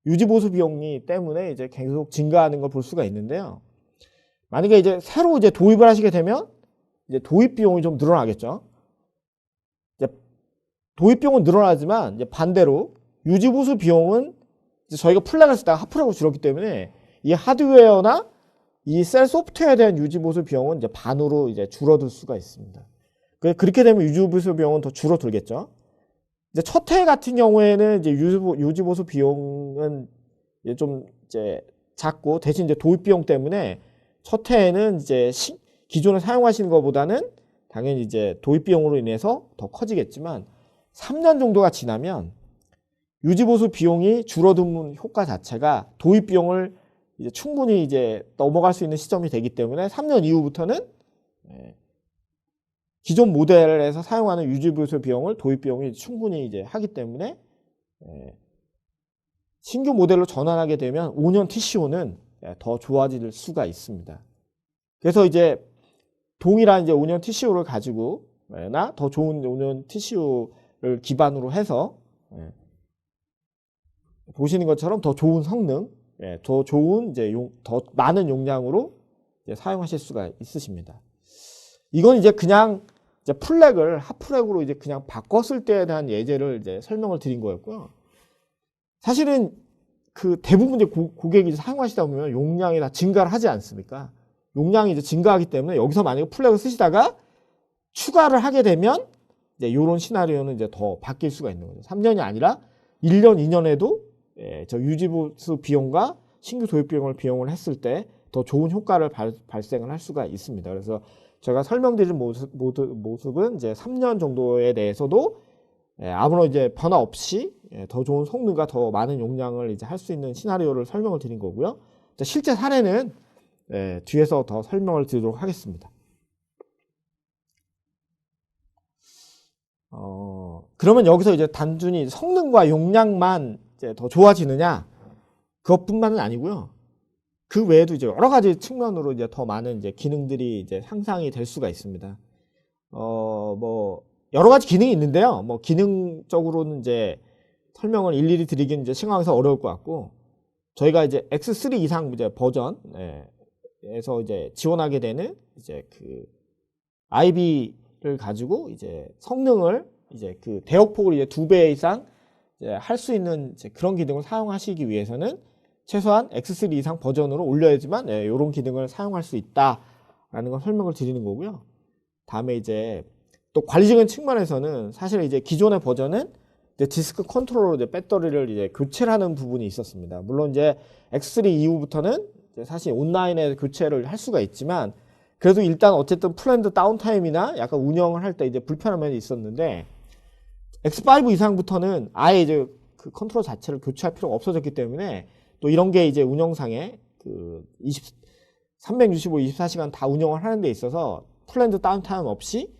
유지 보수 비용이 때문에 이제 계속 증가하는 걸 볼 수가 있는데요. 만약에 이제 새로 이제 도입을 하시게 되면 이제 도입 비용이 좀 늘어나겠죠. 이제 도입 비용은 늘어나지만 이제 반대로 유지 보수 비용은 이제 저희가 플랜을 쓰다가 하프라고 줄었기 때문에 이 하드웨어나 이 셀 소프트웨어에 대한 유지 보수 비용은 이제 반으로 이제 줄어들 수가 있습니다. 그렇게 되면 유지 보수 비용은 더 줄어들겠죠. 이제 첫 해 같은 경우에는 이제 유지 보수 비용은 이제 좀 이제 작고, 대신 이제 도입 비용 때문에 첫 해에는 이제 기존에 사용하시는 것보다는 당연히 이제 도입 비용으로 인해서 더 커지겠지만 3년 정도가 지나면 유지 보수 비용이 줄어드는 효과 자체가 도입 비용을 이제 충분히 이제 넘어갈 수 있는 시점이 되기 때문에 3년 이후부터는 기존 모델에서 사용하는 유지 보수 비용을 도입 비용이 충분히 이제 하기 때문에 신규 모델로 전환하게 되면 5년 TCO는 더 좋아질 수가 있습니다. 그래서 이제 동일한 이제 5년 TCO를 가지고 나 더 좋은 5년 TCO를 기반으로 해서 보시는 것처럼 더 좋은 성능, 더 좋은 이제 더 많은 용량으로 이제 사용하실 수가 있으십니다. 이건 이제 그냥 이제 플렉을 하프렉으로 이제 그냥 바꿨을 때에 대한 예제를 이제 설명을 드린 거였고요. 사실은 그 대부분 이제 고객이 사용하시다 보면 용량이 다 증가를 하지 않습니까? 용량이 이제 증가하기 때문에 여기서 만약에 플렉을 쓰시다가 추가를 하게 되면 이제 이런 시나리오는 이제 더 바뀔 수가 있는 거죠. 3년이 아니라 1년, 2년에도 저 유지보수 비용과 신규 도입 비용을 했을 때 더 좋은 효과를 발생을 할 수가 있습니다. 그래서 제가 설명드린 모습은 이제 3년 정도에 대해서도 아무런 이제 변화 없이 더 좋은 성능과 더 많은 용량을 이제 할 수 있는 시나리오를 설명을 드린 거고요. 실제 사례는 뒤에서 더 설명을 드리도록 하겠습니다. 그러면 여기서 이제 단순히 성능과 용량만 이제 더 좋아지느냐? 그것뿐만은 아니고요. 그 외에도 이제 여러 가지 측면으로 이제 더 많은 이제 기능들이 이제 상상이 될 수가 있습니다. 뭐 여러 가지 기능이 있는데요. 뭐 기능적으로는 이제 설명을 일일이 드리기는 이제 시간에서 어려울 것 같고, 저희가 이제 X3 이상 이제 버전에서 이제 지원하게 되는 이제 그 IB를 가지고 이제 성능을 이제 그 대역폭을 이제 2배 이상 할 수 있는 이제 그런 기능을 사용하시기 위해서는 최소한 X3 이상 버전으로 올려야지만 이런 기능을 사용할 수 있다라는 걸 설명을 드리는 거고요. 다음에 이제 또 관리적인 측면에서는 사실 이제 기존의 버전은 이제 디스크 컨트롤러 이제 배터리를 이제 교체를 하는 부분이 있었습니다. 물론 이제 X3 이후부터는 이제 사실 온라인에 교체를 할 수가 있지만, 그래도 일단 어쨌든 플랜드 다운타임이나 약간 운영을 할 때 이제 불편한 면이 있었는데, X5 이상부터는 아예 이제 그 컨트롤 자체를 교체할 필요가 없어졌기 때문에 또 이런 게 이제 운영상에 그 365, 24시간 다 운영을 하는 데 있어서 플랜드 다운타임 없이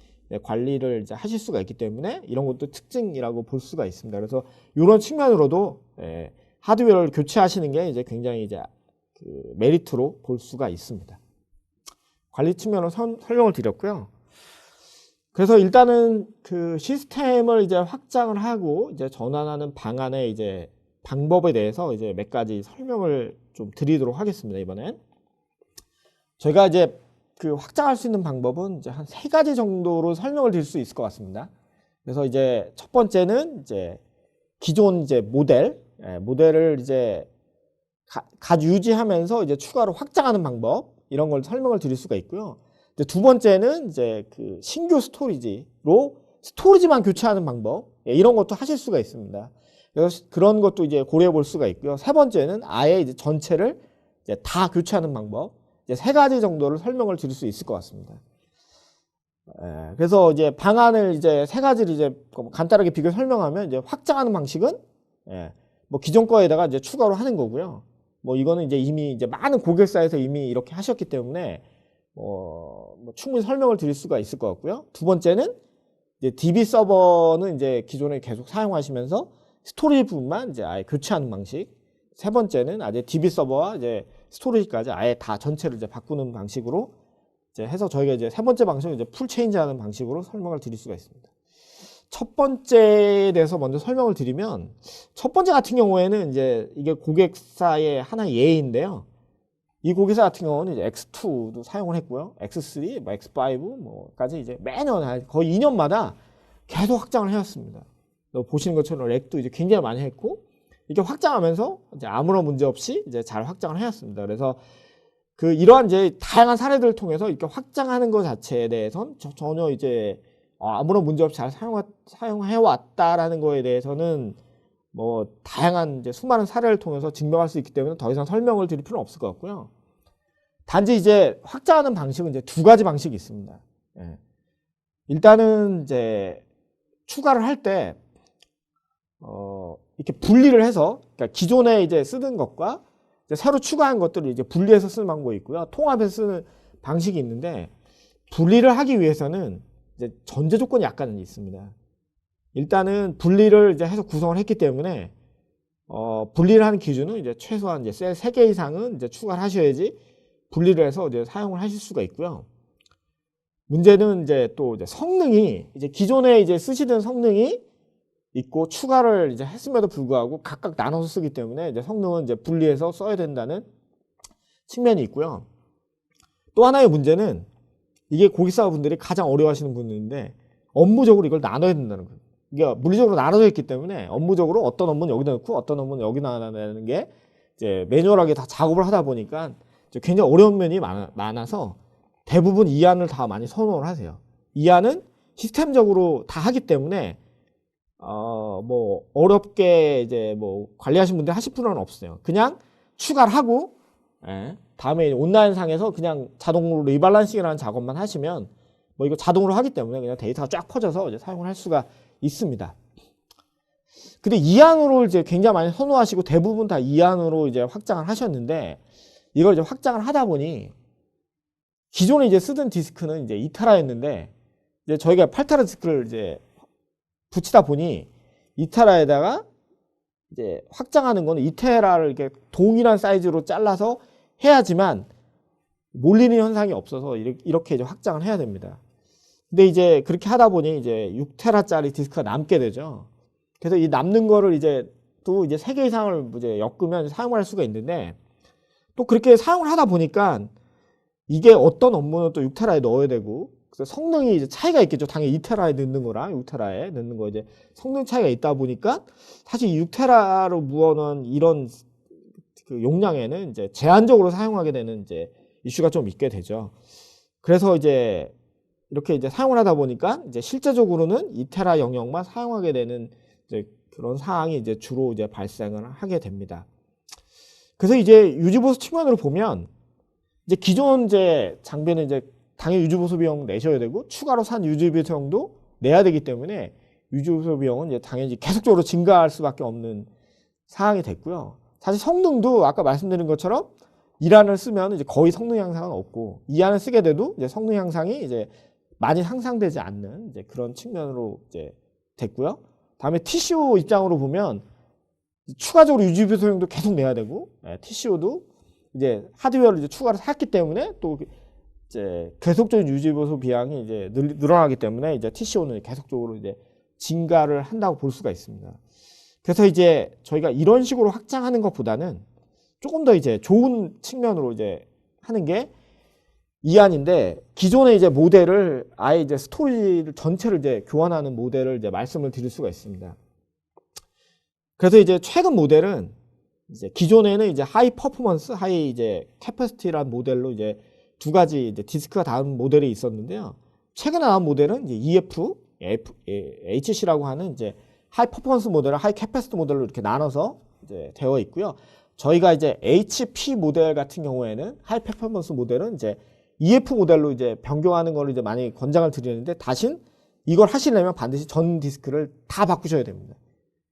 관리를 이제 하실 수가 있기 때문에 이런 것도 특징이라고 볼 수가 있습니다. 그래서 이런 측면으로도 하드웨어를 교체하시는 게 이제 굉장히 이제 그 메리트로 볼 수가 있습니다. 관리 측면으로 설명을 드렸고요. 그래서 일단은 그 시스템을 이제 확장을 하고 이제 전환하는 방안의 이제 방법에 대해서 이제 몇 가지 설명을 좀 드리도록 하겠습니다. 이번엔 저희가 이제 그 확장할 수 있는 방법은 이제 한 3가지 정도로 설명을 드릴 수 있을 것 같습니다. 그래서 이제 첫 번째는 이제 기존 이제 모델을 이제 유지하면서 이제 추가로 확장하는 방법 이런 걸 설명을 드릴 수가 있고요. 이제 두 번째는 이제 그 신규 스토리지로 스토리지만 교체하는 방법 이런 것도 하실 수가 있습니다. 그래서 그런 것도 이제 고려해 볼 수가 있고요. 세 번째는 아예 이제 전체를 이제 다 교체하는 방법 이제 세 가지 정도를 설명을 드릴 수 있을 것 같습니다. 그래서 이제 방안을 이제 세 가지를 이제 간단하게 비교 설명하면 이제 확장하는 방식은 뭐 기존 거에다가 이제 추가로 하는 거고요. 뭐 이거는 이제 이미 이제 많은 고객사에서 이미 이렇게 하셨기 때문에 뭐 충분히 설명을 드릴 수가 있을 것 같고요. 두 번째는 이제 DB 서버는 이제 기존에 계속 사용하시면서 스토리지 부분만 이제 아예 교체하는 방식. 세 번째는 아예 DB 서버와 이제 스토리지까지 아예 다 전체를 이제 바꾸는 방식으로 이제 해서 저희가 이제 세 번째 방식은 이제 풀 체인지하는 방식으로 설명을 드릴 수가 있습니다. 첫 번째에 대해서 먼저 설명을 드리면 첫 번째 같은 경우에는 이제 이게 고객사의 하나의 예인데요. 이 고객사 같은 경우는 이제 X2도 사용을 했고요. X3, 뭐 X5 뭐까지 이제 매년 거의 2년마다 계속 확장을 해왔습니다. 보시는 것처럼 렉도 이제 굉장히 많이 했고 이렇게 확장하면서 이제 아무런 문제 없이 이제 잘 확장을 해왔습니다. 그래서 그 이러한 이제 다양한 사례들을 통해서 이렇게 확장하는 것 자체에 대해서는 전혀 이제 아무런 문제 없이 잘 사용해 왔다라는 거에 대해서는 뭐 다양한 이제 수많은 사례를 통해서 증명할 수 있기 때문에 더 이상 설명을 드릴 필요는 없을 것 같고요. 단지 이제 확장하는 방식은 이제 두 가지 방식이 있습니다. 일단은 이제 추가를 할 때 이렇게 분리를 해서 그러니까 기존에 이제 쓰던 것과 이제 새로 추가한 것들을 이제 분리해서 쓰는 방법이 있고요. 통합해서 쓰는 방식이 있는데 분리를 하기 위해서는 이제 전제 조건이 약간은 있습니다. 일단은 분리를 이제 해서 구성을 했기 때문에 분리를 하는 기준은 이제 최소한 이제 셀 3개 이상은 이제 추가를 하셔야지 분리를 해서 이제 사용을 하실 수가 있고요. 문제는 이제 또 이제 성능이 이제 기존에 이제 쓰시던 성능이 있고 추가를 이제 했음에도 불구하고 각각 나눠서 쓰기 때문에 이제 성능은 이제 분리해서 써야 된다는 측면이 있고요. 또 하나의 문제는 이게 고객사분들이 가장 어려워하시는 부분인데 업무적으로 이걸 나눠야 된다는 거예요. 이게 물리적으로 나눠져 있기 때문에 업무적으로 어떤 업무는 여기다 넣고 어떤 업무는 여기다 넣는 게 이제 매뉴얼하게 다 작업을 하다 보니까 이제 굉장히 어려운 면이 많아서 대부분 이안을 다 많이 선호를 하세요. 이안은 시스템적으로 다 하기 때문에 뭐 어렵게 이제 뭐 관리하시는 분들 하실 필요는 없어요. 그냥 추가를 하고 다음에 온라인 상에서 그냥 자동으로 리밸런싱이라는 작업만 하시면 뭐 이거 자동으로 하기 때문에 그냥 데이터가 쫙 퍼져서 이제 사용을 할 수가 있습니다. 근데 이안으로 이제 굉장히 많이 선호하시고 대부분 다 이안으로 이제 확장을 하셨는데 이걸 이제 확장을 하다 보니 기존에 이제 쓰던 디스크는 이제 2테라였는데 이제 저희가 8테라 디스크를 이제 붙이다 보니 2테라에다가 이제 확장하는 거는 2테라를 이렇게 동일한 사이즈로 잘라서 해야지만 몰리는 현상이 없어서 이렇게 이제 확장을 해야 됩니다. 근데 이제 그렇게 하다 보니 이제 6테라짜리 디스크가 남게 되죠. 그래서 이 남는 거를 이제 또 이제 3개 이상을 이제 엮으면 사용할 수가 있는데 또 그렇게 사용을 하다 보니까 이게 어떤 업무는 또 6테라에 넣어야 되고 그래서 성능이 이제 차이가 있겠죠. 당연히 2테라에 넣는 거랑 6테라에 넣는 거 이제 성능 차이가 있다 보니까 사실 6테라로 무어놓은 이런 그 용량에는 이제 제한적으로 사용하게 되는 이제 이슈가 좀 있게 되죠. 그래서 이제 이렇게 이제 사용을 하다 보니까 이제 실제적으로는 2테라 영역만 사용하게 되는 이제 그런 상황이 이제 주로 이제 발생을 하게 됩니다. 그래서 이제 유지보수 측면으로 보면 이제 기존 이제 장비는 이제 당연히 유지보수 비용 내셔야 되고 추가로 산 유지보수 비용도 내야 되기 때문에 유지보수 비용은 이제 당연히 계속적으로 증가할 수밖에 없는 상황이 됐고요. 사실 성능도 아까 말씀드린 것처럼 1안을 쓰면 이제 거의 성능 향상은 없고 2안을 쓰게 돼도 이제 성능 향상이 이제 많이 향상되지 않는 이제 그런 측면으로 이제 됐고요. 다음에 TCO 입장으로 보면 추가적으로 유지보수 비용도 계속 내야 되고 TCO도 이제 하드웨어를 이제 추가로 샀기 때문에 또 이제 계속적인 유지보수 비용이 이제 늘어나기 때문에 이제 TCO는 계속적으로 이제 증가를 한다고 볼 수가 있습니다. 그래서 이제 저희가 이런 식으로 확장하는 것보다는 조금 더 이제 좋은 측면으로 이제 하는 게 이안인데 기존의 이제 모델을 아예 이제 스토리를 전체를 이제 교환하는 모델을 이제 말씀을 드릴 수가 있습니다. 그래서 이제 최근 모델은 이제 기존에는 이제 하이 퍼포먼스, 하이 이제 캐퍼시티라는 모델로 이제 두 가지 이제 디스크가 다른 모델이 있었는데요. 최근에 나온 모델은 이제 HC라고 하는 이제 하이 퍼포먼스 모델을 하이 캐퍼시티 모델로 이렇게 나눠서 이제 되어 있고요. 저희가 이제 HP 모델 같은 경우에는 하이 퍼포먼스 모델은 이제 EF 모델로 이제 변경하는 걸 이제 많이 권장을 드리는데, 대신 이걸 하시려면 반드시 전 디스크를 다 바꾸셔야 됩니다.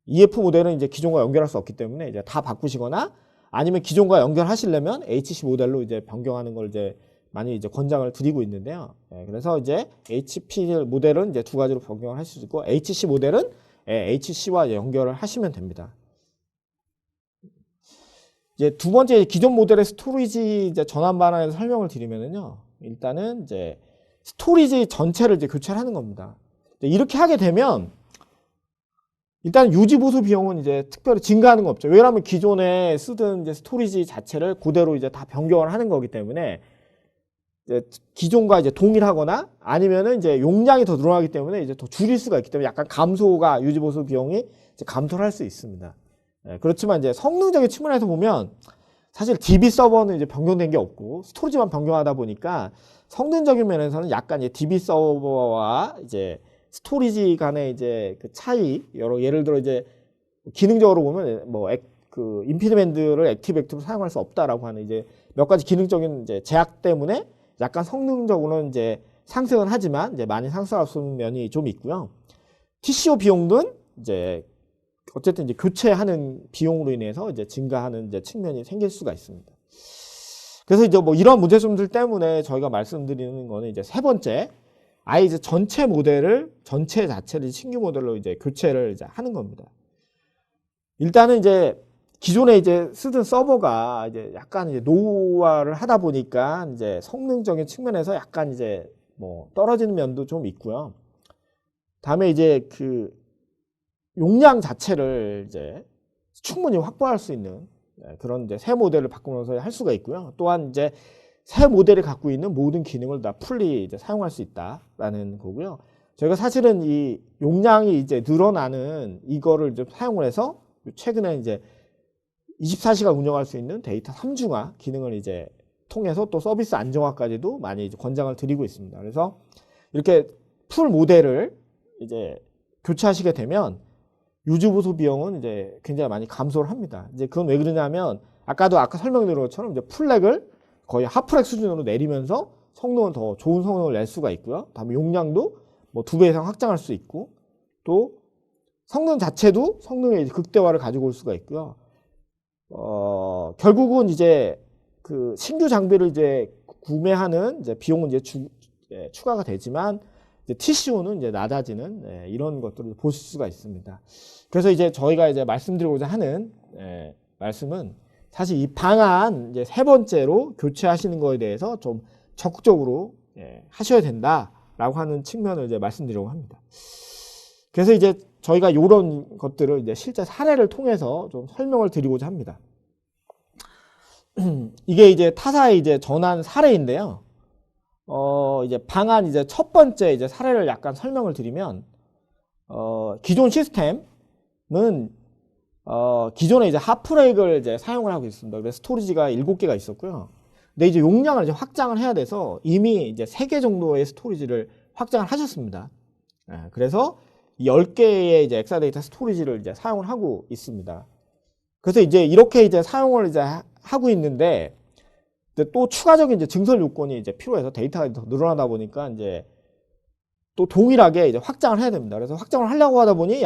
EF 모델은 이제 기존과 연결할 수 없기 때문에 이제 다 바꾸시거나, 아니면 기존과 연결하시려면 HC 모델로 이제 변경하는 걸 이제 많이 이제 권장을 드리고 있는데요. 그래서 이제 HP 모델은 이제 두 가지로 변경을 하실 수 있고, HC 모델은 HC와 연결을 하시면 됩니다. 이제 두 번째, 기존 모델의 스토리지 이제 전환 방안에서 설명을 드리면은요, 일단은 이제 스토리지 전체를 이제 교체를 하는 겁니다. 이렇게 하게 되면 일단 유지 보수 비용은 이제 특별히 증가하는 거 없죠. 왜냐하면 기존에 쓰던 이제 스토리지 자체를 그대로 이제 다 변경을 하는 거기 때문에, 이제 기존과 이제 동일하거나 아니면은 이제 용량이 더 늘어나기 때문에 이제 더 줄일 수가 있기 때문에 약간 감소가, 유지 보수 비용이 이제 감소를 할 수 있습니다. 그렇지만 이제 성능적인 측면에서 보면 사실 DB 서버는 이제 변경된 게 없고 스토리지만 변경하다 보니까 성능적인 면에서는 약간 이제 DB 서버와 이제 스토리지 간의 이제 그 차이, 예를 들어 이제 기능적으로 보면 뭐 그 인피니밴드를 액티브 사용할 수 없다라고 하는 이제 몇 가지 기능적인 이제 제약 때문에 약간 성능적으로는 이제 상승은 하지만 이제 많이 상승할 수 있는 면이 좀 있고요. TCO 비용은 이제 어쨌든 이제 교체하는 비용으로 인해서 이제 증가하는 이제 측면이 생길 수가 있습니다. 그래서 이제 뭐 이런 문제점들 때문에 저희가 말씀드리는 거는 이제 세 번째, 아예 이제 전체 자체를 신규 모델로 이제 교체를 이제 하는 겁니다. 일단은 이제 기존에 이제 쓰던 서버가 이제 약간 이제 노후화를 하다 보니까 이제 성능적인 측면에서 약간 이제 뭐 떨어지는 면도 좀 있고요. 다음에 이제 그 용량 자체를 이제 충분히 확보할 수 있는 그런 이제 새 모델을 바꾸면서 할 수가 있고요. 또한 이제 새 모델이 갖고 있는 모든 기능을 다 풀리 이제 사용할 수 있다라는 거고요. 저희가 사실은 이 용량이 이제 늘어나는 이거를 이제 사용을 해서 최근에 이제 24시간 운영할 수 있는 데이터 3중화 기능을 이제 통해서 또 서비스 안정화까지도 많이 이제 권장을 드리고 있습니다. 그래서 이렇게 풀 모델을 이제 교체하시게 되면 유지 보수 비용은 이제 굉장히 많이 감소를 합니다. 이제 그건 왜 그러냐면 아까 설명드린 것처럼 이제 풀렉을 거의 하프렉 수준으로 내리면서 성능은 더 좋은 성능을 낼 수가 있고요. 다음에 용량도 뭐 2배 이상 확장할 수 있고, 또 성능 자체도 성능의 극대화를 가지고 올 수가 있고요. 결국은 이제 그 신규 장비를 이제 구매하는 이제 비용은 이제 추가가 되지만 이제 TCO는 이제 낮아지는 이런 것들을 보실 수가 있습니다. 그래서 이제 저희가 이제 말씀드리고자 하는 말씀은 사실 이 방안 이제 세 번째로 교체하시는 거에 대해서 좀 적극적으로 하셔야 된다라고 하는 측면을 이제 말씀드리려고 합니다. 그래서 이제 저희가 이런 것들을 이제 실제 사례를 통해서 좀 설명을 드리고자 합니다. 이게 이제 타사의 이제 전환 사례인데요. 이제 방안 이제 첫 번째 이제 사례를 약간 설명을 드리면, 기존 시스템은 기존에 이제 하프렉을 이제 사용을 하고 있습니다. 그래서 스토리지가 7개가 있었고요. 근데 이제 용량을 이제 확장을 해야 돼서 이미 이제 3개 정도의 스토리지를 확장을 하셨습니다. 그래서 10개의 이제 엑사데이터 스토리지를 이제 사용을 하고 있습니다. 그래서 이제 이렇게 이제 사용을 이제 하고 있는데, 또 추가적인 이제 증설 요건이 이제 필요해서 데이터가 더 늘어나다 보니까 이제 또 동일하게 이제 확장을 해야 됩니다. 그래서 확장을 하려고 하다 보니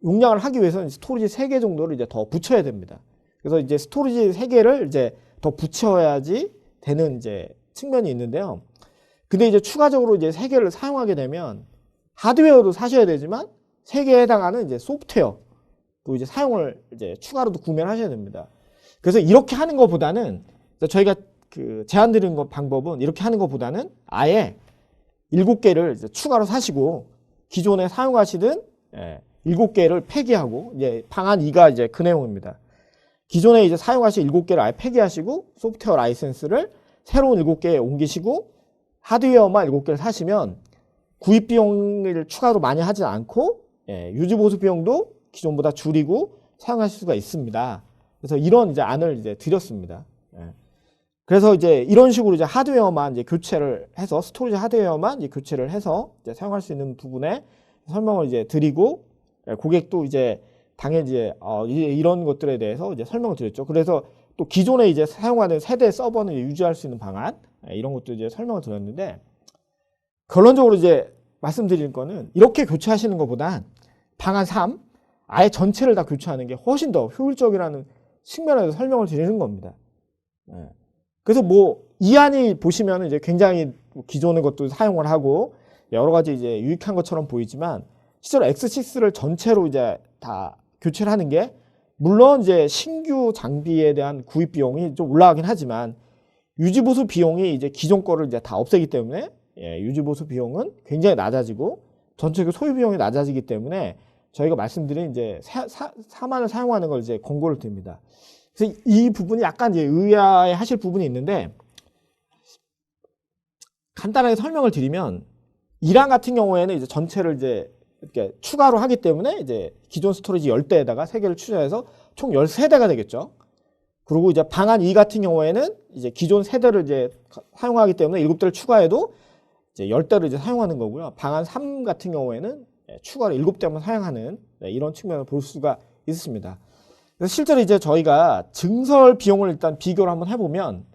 용량을 하기 위해서는 스토리지 3개 정도를 이제 더 붙여야 됩니다. 그래서 이제 스토리지 3개를 이제 더 붙여야지 되는 이제 측면이 있는데요. 근데 이제 추가적으로 이제 3개를 사용하게 되면 하드웨어도 사셔야 되지만 3개에 해당하는 이제 소프트웨어 또 이제 사용을 이제 추가로도 구매를 하셔야 됩니다. 그래서 이렇게 하는 것보다는 저희가 그 제안드리는 방법은 이렇게 하는 것보다는 아예 7개를 이제 추가로 사시고 기존에 사용하시던 7개를 폐기하고, 이제 방안 2가 이제 그 내용입니다. 기존에 이제 사용하신 7개를 아예 폐기하시고 소프트웨어 라이센스를 새로운 7개에 옮기시고 하드웨어만 7개를 사시면 구입 비용을 추가로 많이 하지 않고 유지 보수 비용도 기존보다 줄이고 사용하실 수가 있습니다. 그래서 이런 이제 안을 이제 드렸습니다. 예. 그래서 이제 이런 식으로 이제 하드웨어만 이제 교체를 해서 스토리지 하드웨어만 이제 교체를 해서 이제 사용할 수 있는 부분에 설명을 이제 드리고, 고객도 이제 당연히 이제 이런 것들에 대해서 이제 설명을 드렸죠. 그래서 또 기존에 이제 사용하는 세대 서버는 유지할 수 있는 방안, 이런 것도 이제 설명을 드렸는데, 결론적으로 이제 말씀드릴 거는 이렇게 교체하시는 것보단 방안 3 아예 전체를 다 교체하는 게 훨씬 더 효율적이라는 측면에서 설명을 드리는 겁니다. 그래서 뭐 이 안이 보시면 이제 굉장히 기존의 것도 사용을 하고 여러 가지 이제 유익한 것처럼 보이지만, 실제로 X6를 전체로 이제 다 교체를 하는 게, 물론 이제 신규 장비에 대한 구입 비용이 좀 올라가긴 하지만 유지보수 비용이 이제 기존 거를 이제 다 없애기 때문에 유지보수 비용은 굉장히 낮아지고 전체적으로 소유 비용이 낮아지기 때문에 저희가 말씀드린 이제 4만을 사용하는 걸 이제 권고를 드립니다. 그래서 이 부분이 약간 이제 의아해 하실 부분이 있는데, 간단하게 설명을 드리면, 1안 같은 경우에는 이제 전체를 이제 이렇게 추가로 하기 때문에 이제 기존 스토리지 10대에다가 3개를 추가해서 총 13대가 되겠죠. 그리고 이제 방안 2 같은 경우에는 이제 기존 세대를 이제 사용하기 때문에 7대를 추가해도 이제 10대를 이제 사용하는 거고요. 방안 3 같은 경우에는 추가로 7대만 사용하는 이런 측면을 볼 수가 있습니다. 그래서 실제로 이제 저희가 증설 비용을 일단 비교를 한번 해보면,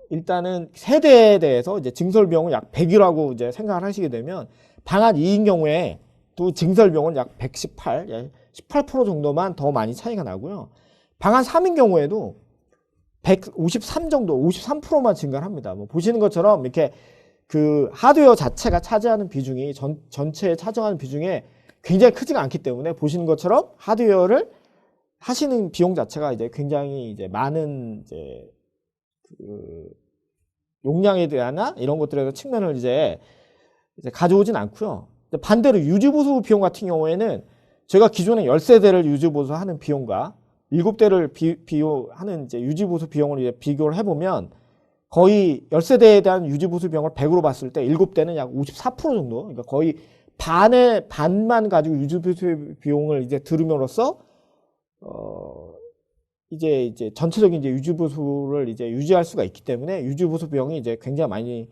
일단은 세대에 대해서 이제 증설 비용은 약 100이라고 이제 생각을 하시게 되면, 방안 2인 경우에 또 증설 비용은 약 118, 18% 정도만 더 많이 차이가 나고요. 방안 3인 경우에도 153 정도, 53%만 증가를 합니다. 뭐 보시는 것처럼 이렇게 그 하드웨어 자체가 차지하는 비중이 전체에 차지하는 비중에 굉장히 크지가 않기 때문에, 보시는 것처럼 하드웨어를 하시는 비용 자체가 이제 굉장히 이제 많은 이제 그 용량에 대한 이런 것들에 대한 측면을 이제 가져오진 않고요. 반대로 유지보수 비용 같은 경우에는 제가 기존에 10세대를 유지보수하는 비용과 7대를 비교하는 이제 유지보수 비용을 이제 비교를 해보면, 거의 10세대에 대한 유지보수 비용을 100으로 봤을 때 7대는 약 54% 정도, 그러니까 거의 반만 가지고 유지보수 비용을 이제 들음으로써 이제 전체적인 이제 유지보수를 이제 유지할 수가 있기 때문에 유지보수 비용이 이제 굉장히 많이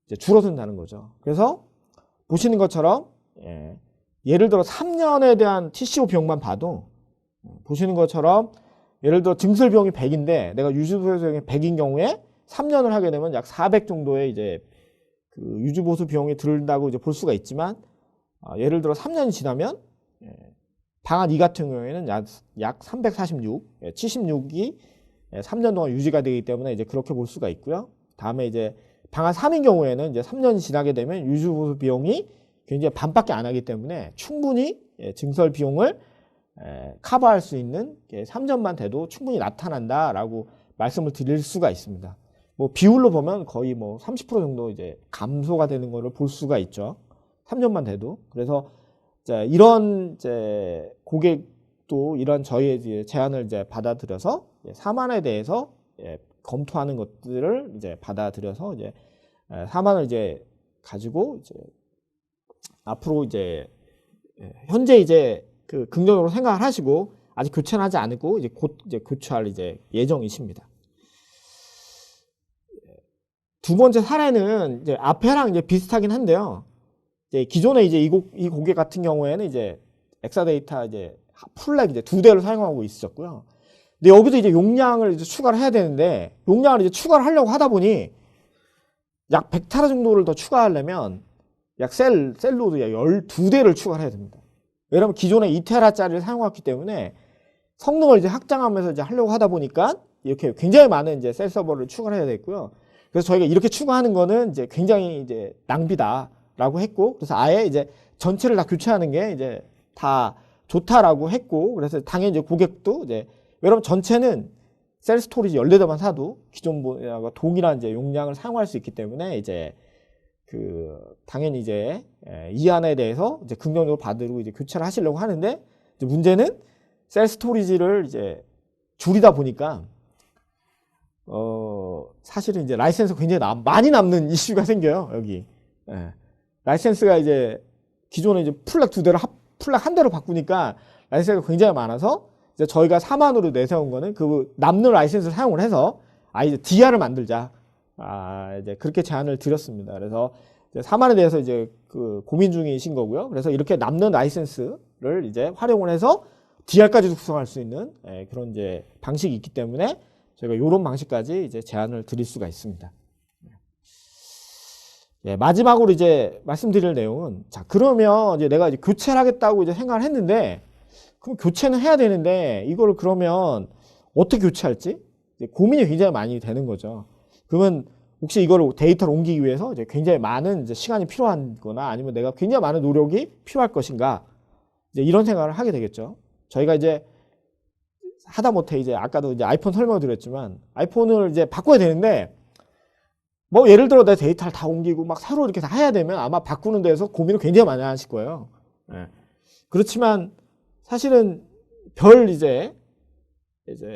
이제 줄어든다는 거죠. 그래서 보시는 것처럼 예를 들어 3년에 대한 TCO 비용만 봐도, 보시는 것처럼 예를 들어 증설 비용이 100인데 내가 유지보수 비용이 100인 경우에 3년을 하게 되면 약 400 정도의 이제 그 유지보수 비용이 들다고 이제 볼 수가 있지만, 예를 들어 3년이 지나면 방안 2 같은 경우에는 약 346, 76이 3년 동안 유지가 되기 때문에 이제 그렇게 볼 수가 있고요. 다음에 이제 방안 3인 경우에는 이제 3년이 지나게 되면 유지보수 비용이 굉장히 반밖에 안 하기 때문에 충분히 증설 비용을 커버할 수 있는 3년만 돼도 충분히 나타난다라고 말씀을 드릴 수가 있습니다. 뭐 비율로 보면 거의 뭐 30% 정도 이제 감소가 되는 것을 볼 수가 있죠. 3년만 돼도. 그래서 이런 이제 고객도 이런 저희의 이제 제안을 이제 받아들여서 4만에 대해서 검토하는 것들을 이제 받아들여서 이제 4만을 이제 가지고 이제 앞으로 이제 현재 이제 그 긍정적으로 생각을 하시고 아직 교체는 하지 않고 이제 곧 이제 교체할 이제 예정이십니다. 두 번째 사례는 이제 앞에랑 이제 비슷하긴 한데요. 이제 기존에 이제 이 고객 같은 경우에는 이제 엑사데이터 이제 풀렉 이제 2대를 사용하고 있었고요. 근데 여기도 이제 용량을 이제 추가를 해야 되는데, 용량을 이제 추가를 하려고 하다 보니 약 100테라 정도를 더 추가하려면 약 셀로도 약 12대를 추가를 해야 됩니다. 왜냐면 기존에 2테라짜리를 사용했기 때문에 성능을 이제 확장하면서 이제 하려고 하다 보니까 이렇게 굉장히 많은 이제 셀 서버를 추가를 해야 되고요. 그래서 저희가 이렇게 추가하는 거는 이제 굉장히 이제 낭비다라고 했고, 그래서 아예 이제 전체를 다 교체하는 게 이제 다 좋다라고 했고, 그래서 당연히 이제 고객도 이제, 왜냐면 전체는 셀 스토리지 14대만 사도 기존과 동일한 이제 용량을 사용할 수 있기 때문에 이제 당연히 이제 이 안에 대해서 이제 긍정적으로 받으려고 이제 교체를 하시려고 하는데, 이제 문제는 셀 스토리지를 이제 줄이다 보니까 사실은 이제 라이센스가 굉장히 많이 남는 이슈가 생겨요. 여기 라이센스가 이제 기존에 이제 풀렉 2대를 풀렉 1대로 바꾸니까 라이센스가 굉장히 많아서 이제 저희가 4만으로 내세운 거는 그 남는 라이센스를 사용을 해서 이제 DR을 만들자. 이제 그렇게 제안을 드렸습니다. 그래서 4만에 대해서 이제 그 고민 중이신 거고요. 그래서 이렇게 남는 라이센스를 이제 활용을 해서 DR까지도 구성할 수 있는 그런 이제 방식이 있기 때문에 저희가 이런 방식까지 이제 제안을 드릴 수가 있습니다. 마지막으로 이제 말씀드릴 내용은, 자, 그러면 이제 내가 이제 교체를 하겠다고 이제 생각을 했는데, 그럼 교체는 해야 되는데, 이거를 그러면 어떻게 교체할지 고민이 굉장히 많이 되는 거죠. 그러면 혹시 이거를 데이터를 옮기기 위해서 이제 굉장히 많은 이제 시간이 필요하거나 아니면 내가 굉장히 많은 노력이 필요할 것인가, 이제 이런 생각을 하게 되겠죠. 저희가 이제 하다못해 이제 아까도 이제 아이폰 설명을 드렸지만, 아이폰을 이제 바꿔야 되는데, 뭐 예를 들어 내 데이터를 다 옮기고 막 새로 이렇게 다 해야 되면 아마 바꾸는 데서 고민을 굉장히 많이 하실 거예요. 그렇지만 사실은 별 이제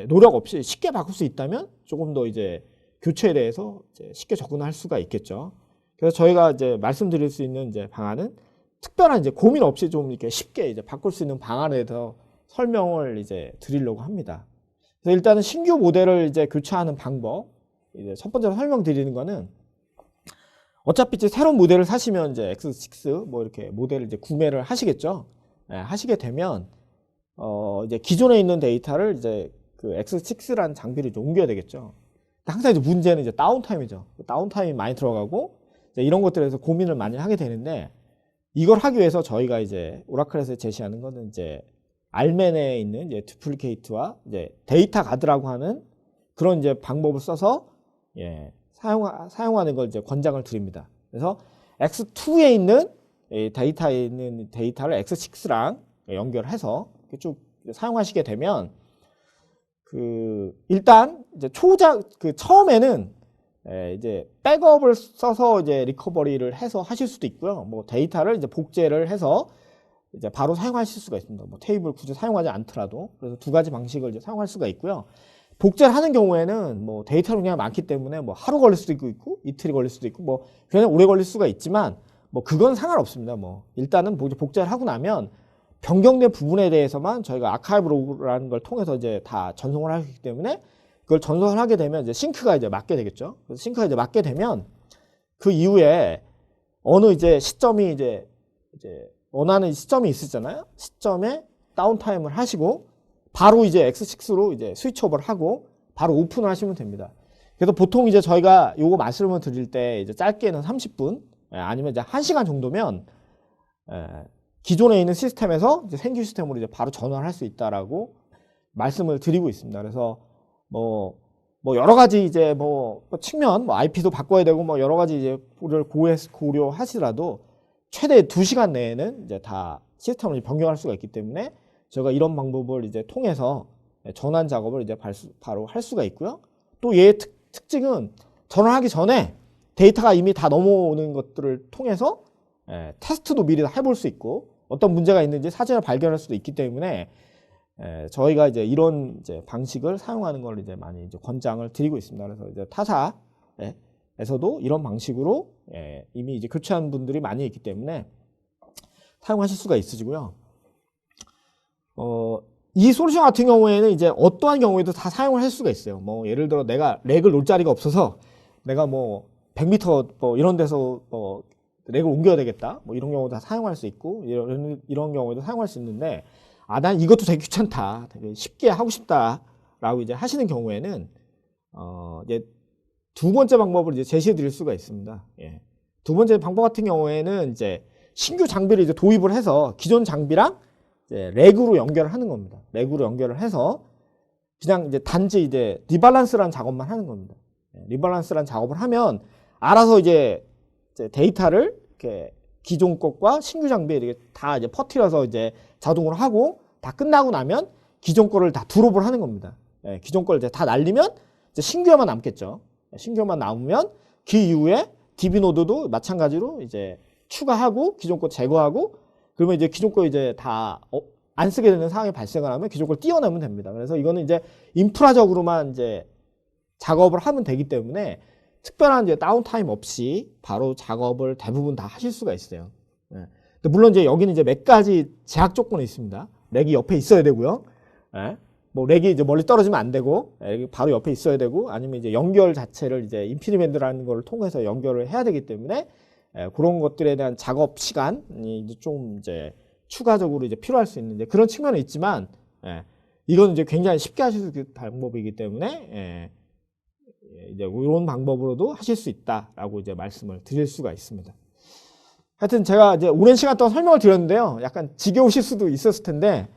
노력 없이 쉽게 바꿀 수 있다면 조금 더 이제 교체에 대해서 이제 쉽게 접근할 수가 있겠죠. 그래서 저희가 이제 말씀드릴 수 있는 이제 방안은 특별한 이제 고민 없이 좀 이렇게 쉽게 이제 바꿀 수 있는 방안에 대해서 설명을 이제 드리려고 합니다. 그래서 일단은 신규 모델을 이제 교체하는 방법, 이제 첫 번째로 설명드리는 거는, 어차피 이제 새로운 모델을 사시면 이제 X6 뭐 이렇게 모델을 이제 구매를 하시겠죠. 하시게 되면 이제 기존에 있는 데이터를 이제 그 X6라는 장비를 이제 옮겨야 되겠죠. 항상 이제 문제는 이제 다운타임이죠. 다운타임이 많이 들어가고 이제 이런 것들에서 고민을 많이 하게 되는데, 이걸 하기 위해서 저희가 이제 오라클에서 제시하는 거는 이제 알맨에 있는 이제 듀플리케이트와 이제 데이터 가드라고 하는 그런 이제 방법을 써서 사용하는 걸 이제 권장을 드립니다. 그래서 X2에 있는 데이터에 있는 데이터를 X6랑 연결해서 쭉 사용하시게 되면, 일단 이제 처음에는 이제 백업을 써서 이제 리커버리를 해서 하실 수도 있고요. 뭐 데이터를 이제 복제를 해서 이제 바로 사용하실 수가 있습니다. 뭐 테이블 굳이 사용하지 않더라도. 그래서 두 가지 방식을 이제 사용할 수가 있고요. 복제를 하는 경우에는 뭐 데이터가 그냥 많기 때문에 뭐 하루 걸릴 수도 있고 이틀이 걸릴 수도 있고 뭐 그냥 오래 걸릴 수가 있지만, 뭐 그건 상관없습니다. 뭐 일단은 복제를 하고 나면 변경된 부분에 대해서만 저희가 아카이브로그라는 걸 통해서 이제 다 전송을 하기 때문에, 그걸 전송을 하게 되면 이제 싱크가 이제 맞게 되겠죠. 그래서 싱크가 이제 맞게 되면 그 이후에 어느 이제 시점이 이제 원하는 시점이 있으잖아요. 시점에 다운타임을 하시고 바로 이제 X6로 이제 스위치오버를 하고 바로 오픈을 하시면 됩니다. 그래서 보통 이제 저희가 요거 말씀을 드릴 때 이제 짧게는 30분 아니면 이제 1시간 정도면 기존에 있는 시스템에서 이제 생규 시스템으로 이제 바로 전환을 할 수 있다라고 말씀을 드리고 있습니다. 그래서 뭐 여러 가지 이제 뭐 측면, 뭐 IP도 바꿔야 되고 뭐 여러 가지 이제 고려하시더라도 최대 2시간 내에는 이제 다 시스템을 변경할 수가 있기 때문에 저희가 이런 방법을 이제 통해서 전환 작업을 이제 바로 할 수가 있고요. 또 얘의 특징은 전환하기 전에 데이터가 이미 다 넘어오는 것들을 통해서 테스트도 미리 해볼 수 있고 어떤 문제가 있는지 사전에 발견할 수도 있기 때문에 저희가 이제 이런 이제 방식을 사용하는 걸 이제 많이 이제 권장을 드리고 있습니다. 그래서 이제 타사에서도 이런 방식으로 이미 이제 교체한 분들이 많이 있기 때문에 사용하실 수가 있으시고요. 이 솔루션 같은 경우에는 이제 어떠한 경우에도 다 사용을 할 수가 있어요. 뭐 예를 들어 내가 렉을 놓을 자리가 없어서 내가 뭐 100m 뭐 이런 데서 렉을 옮겨야 되겠다. 뭐 이런 경우도 다 사용할 수 있고 이런 경우에도 사용할 수 있는데, 난 이것도 되게 귀찮다. 되게 쉽게 하고 싶다라고 이제 하시는 경우에는 이제 두 번째 방법을 이제 제시해 드릴 수가 있습니다. 두 번째 방법 같은 경우에는 이제 신규 장비를 이제 도입을 해서 기존 장비랑 이제 렉으로 연결을 하는 겁니다. 렉으로 연결을 해서 그냥 이제 단지 이제 리밸런스라는 작업만 하는 겁니다. 리밸런스라는 작업을 하면 알아서 이제 데이터를 이렇게 기존 것과 신규 장비에 이렇게 다 이제 퍼뜨려서 이제 자동으로 하고 다 끝나고 나면 기존 거를 다 드롭을 하는 겁니다. 기존 걸 이제 다 날리면 이제 신규에만 남겠죠. 신규에만 남으면 그 이후에 DB 노드도 마찬가지로 이제 추가하고 기존 거 제거하고, 그러면 이제 기존 거 이제 다 안 쓰게 되는 상황이 발생을 하면 기존 걸 띄워내면 됩니다. 그래서 이거는 이제 인프라적으로만 이제 작업을 하면 되기 때문에 특별한 이제 다운타임 없이 바로 작업을 대부분 다 하실 수가 있어요. 근데 물론 이제 여기는 이제 몇 가지 제약 조건이 있습니다. 렉이 옆에 있어야 되고요. 뭐 렉이 이제 멀리 떨어지면 안 되고 바로 옆에 있어야 되고 아니면 이제 연결 자체를 이제 인피니밴드라는 걸 통해서 연결을 해야 되기 때문에 그런 것들에 대한 작업 시간이 이제 좀 이제 추가적으로 이제 필요할 수 있는 이제 그런 측면은 있지만 이건 이제 굉장히 쉽게 하실 수 있는 방법이기 때문에 이제 이런 방법으로도 하실 수 있다라고 이제 말씀을 드릴 수가 있습니다. 하여튼 제가 이제 오랜 시간 동안 설명을 드렸는데요. 약간 지겨우실 수도 있었을 텐데,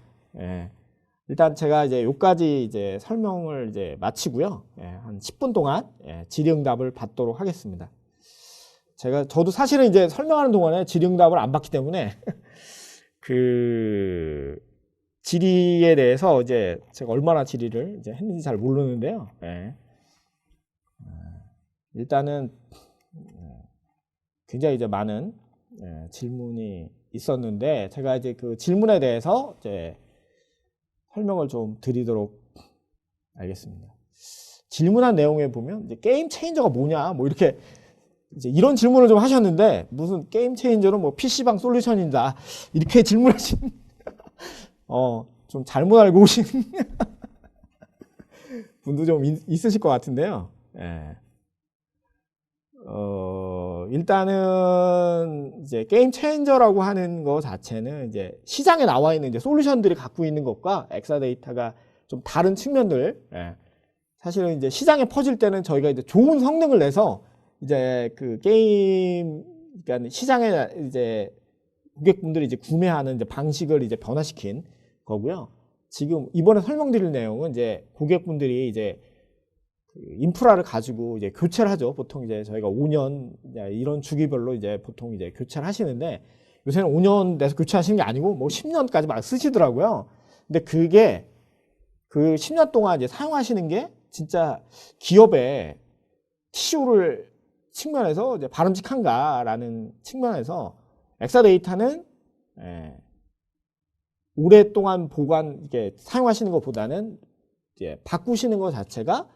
일단 제가 이제 요까지 이제 설명을 이제 마치고요. 한 10분 동안 질의응답을 받도록 하겠습니다. 저도 사실은 이제 설명하는 동안에 질의응답을 안 받기 때문에 그 질의에 대해서 이제 제가 얼마나 질의를 이제 했는지 잘 모르는데요. 일단은 굉장히 이제 많은 질문이 있었는데 제가 이제 그 질문에 대해서 이제 설명을 좀 드리도록 하겠습니다. 질문한 내용에 보면 이제 게임 체인저가 뭐냐 뭐 이렇게 이제 이런 질문을 좀 하셨는데 무슨 게임 체인저는 뭐 PC방 솔루션이다 이렇게 질문하신 좀 잘못 알고 오신 분도 좀 있으실 것 같은데요. 일단은 이제 게임 체인저라고 하는 거 자체는 이제 시장에 나와 있는 이제 솔루션들이 갖고 있는 것과 엑사데이터가 좀 다른 측면들, 사실은 이제 시장에 퍼질 때는 저희가 이제 좋은 성능을 내서 이제 그 게임, 그러니까 시장에 이제 고객분들이 이제 구매하는 이제 방식을 이제 변화시킨 거고요. 지금 이번에 설명드릴 내용은 이제 고객분들이 이제 인프라를 가지고 이제 교체를 하죠. 보통 이제 저희가 5년 이런 주기별로 이제 보통 이제 교체를 하시는데 요새는 5년 내서 교체하시는 게 아니고 뭐 10년까지 막 쓰시더라고요. 근데 그게 그 10년 동안 이제 사용하시는 게 진짜 기업의 TCO를 측면에서 이제 바람직한가라는 측면에서 엑사데이터는 오랫동안 이게 사용하시는 것보다는 이제 바꾸시는 것 자체가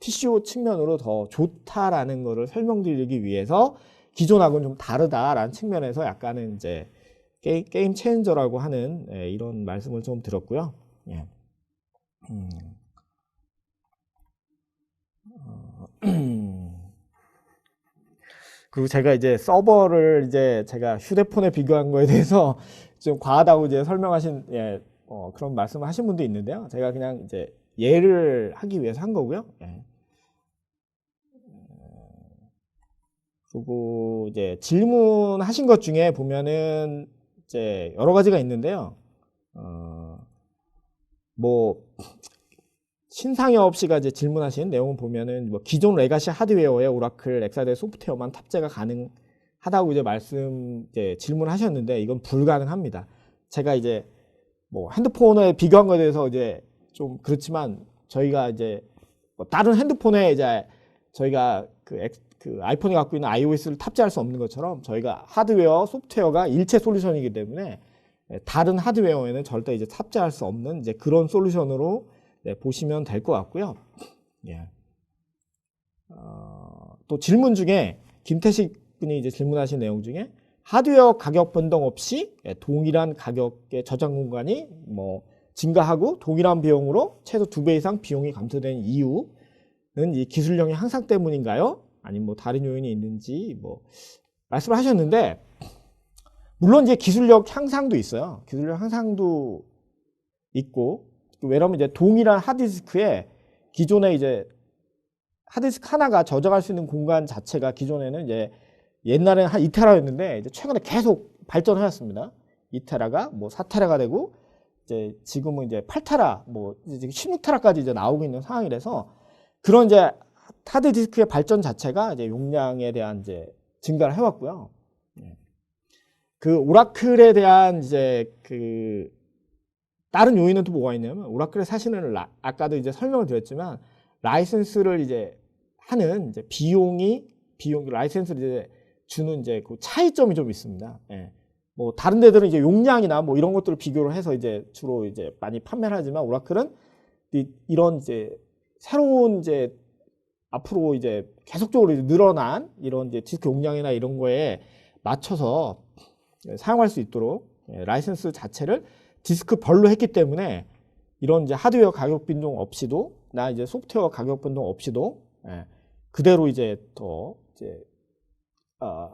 TCO 측면으로 더 좋다라는 것을 설명드리기 위해서 기존하고는 좀 다르다라는 측면에서 약간은 이제 게임 체인저라고 하는 이런 말씀을 좀 드렸고요. 그리고 제가 이제 서버를 이제 제가 휴대폰에 비교한 거에 대해서 좀 과하다고 이제 설명하신 그런 말씀을 하신 분도 있는데요. 제가 그냥 이제 예를 하기 위해서 한 거고요. 그리고 이제 질문하신 것 중에 보면은 이제 여러 가지가 있는데요. 뭐 신상엽 씨가 이제 질문하신 내용을 보면은 뭐 기존 레가시 하드웨어에 오라클 엑사데 소프트웨어만 탑재가 가능하다고 이제 질문하셨는데 이건 불가능합니다. 제가 이제 뭐 핸드폰에 비교한 거에 대해서 이제 좀 그렇지만 저희가 이제 뭐 다른 핸드폰에 이제 저희가 그 아이폰이 갖고 있는 iOS를 탑재할 수 없는 것처럼 저희가 하드웨어, 소프트웨어가 일체 솔루션이기 때문에 다른 하드웨어에는 절대 이제 탑재할 수 없는 이제 그런 솔루션으로 보시면 될 것 같고요. 또 질문 중에 김태식 분이 이제 질문하신 내용 중에 하드웨어 가격 변동 없이 동일한 가격의 저장 공간이 뭐 증가하고 동일한 비용으로 최소 2배 이상 비용이 감소된 이유는 이 기술력의 향상 때문인가요? 아니면 뭐 다른 요인이 있는지 뭐 말씀을 하셨는데 물론 이제 기술력 향상도 있어요. 기술력 향상도 있고 왜냐면 이제 동일한 하드디스크에 기존에 이제 하드디스크 하나가 저장할 수 있는 공간 자체가 기존에는 이제 옛날에는 한 2테라였는데 이제 최근에 계속 발전을 해왔습니다. 2테라가 뭐 4테라가 되고 이제 지금은 이제 8테라 뭐 이제 16테라까지 이제 나오고 있는 상황이라서 그런 이제 하드디스크의 발전 자체가 이제 용량에 대한 이제 증가를 해왔고요. 그 오라클에 대한 이제 그 다른 요인은 또 뭐가 있냐면 오라클의 사실은 아까도 이제 설명을 드렸지만 라이센스를 이제 하는 이제 비용 라이센스를 이제 주는 이제 그 차이점이 좀 있습니다. 뭐 다른 데들은 이제 용량이나 뭐 이런 것들을 비교를 해서 이제 주로 이제 많이 판매를 하지만 오라클은 이런 이제 새로운 이제 앞으로 이제 계속적으로 이제 늘어난 이런 이제 디스크 용량이나 이런 거에 맞춰서 사용할 수 있도록 라이센스 자체를 디스크별로 했기 때문에 이런 이제 하드웨어 가격 변동 없이도 나 이제 소프트웨어 가격 변동 없이도 그대로 이제 더 이제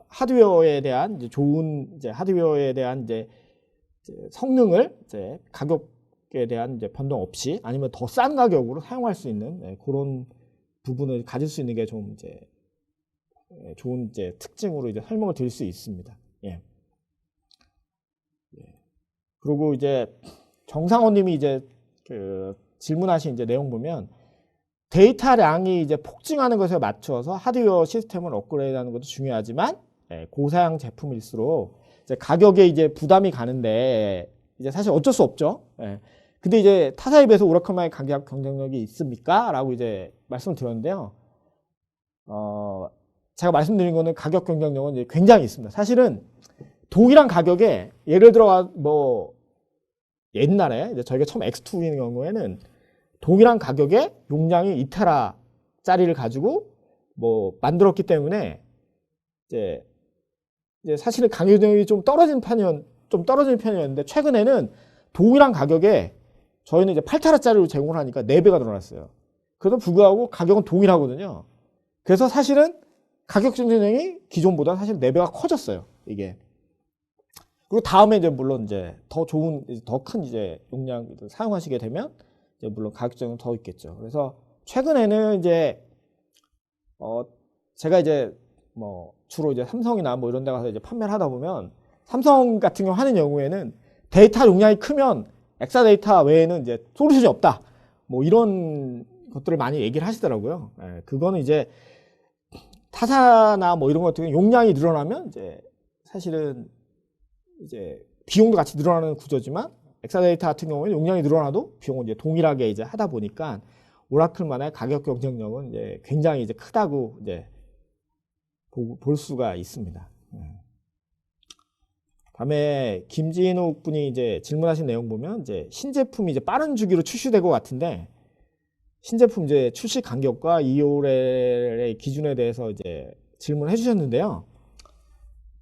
하드웨어에 대한 이제 좋은 이제 하드웨어에 대한 이제 성능을 이제 가격에 대한 이제 변동 없이 아니면 더 싼 가격으로 사용할 수 있는 그런 부분을 가질 수 있는 게 좀 이제 좋은 이제 특징으로 이제 설명을 드릴 수 있습니다. 예. 그리고 이제 정상호님이 이제 그 질문하신 이제 내용 보면 데이터량이 이제 폭증하는 것에 맞춰서 하드웨어 시스템을 업그레이드하는 것도 중요하지만 고사양 제품일수록 이제 가격에 이제 부담이 가는데 이제 사실 어쩔 수 없죠. 근데 이제 타사에 비해서 오라클만의 가격 경쟁력이 있습니까? 라고 이제 말씀을 드렸는데요. 제가 말씀드린 거는 가격 경쟁력은 이제 굉장히 있습니다. 사실은 동일한 가격에 예를 들어 뭐 옛날에 이제 저희가 처음 X2인 경우에는 동일한 가격에 용량이 2테라짜리를 가지고 뭐 만들었기 때문에 이제 사실은 가격이 좀 떨어지는 편이었는데 최근에는 동일한 가격에 저희는 이제 8테라짜리로 제공을 하니까 4배가 늘어났어요. 그래도 불구하고 가격은 동일하거든요. 그래서 사실은 가격 경쟁력이 기존보다 사실 4배가 커졌어요. 이게. 그리고 다음에 이제 물론 이제 더 좋은, 더 큰 이제 용량 사용하시게 되면 이제 물론 가격 경쟁은 더 있겠죠. 그래서 최근에는 이제 제가 이제 뭐 주로 이제 삼성이나 뭐 이런 데 가서 이제 판매를 하다 보면 삼성 같은 경우 하는 경우에는 데이터 용량이 크면 엑사데이터 외에는 이제 솔루션이 없다. 뭐 이런 것들을 많이 얘기를 하시더라고요. 그거는 이제 타사나 뭐 이런 것 같은 경우 용량이 늘어나면 이제 사실은 이제 비용도 같이 늘어나는 구조지만 엑사데이터 같은 경우에는 용량이 늘어나도 비용은 이제 동일하게 이제 하다 보니까 오라클만의 가격 경쟁력은 이제 굉장히 이제 크다고 이제 볼 수가 있습니다. 다음에 김진욱 분이 이제 질문하신 내용 보면 이제 신제품이 이제 빠른 주기로 출시될 것 같은데 신제품 이제 출시 간격과 2월의 기준에 대해서 이제 질문해 주셨는데요.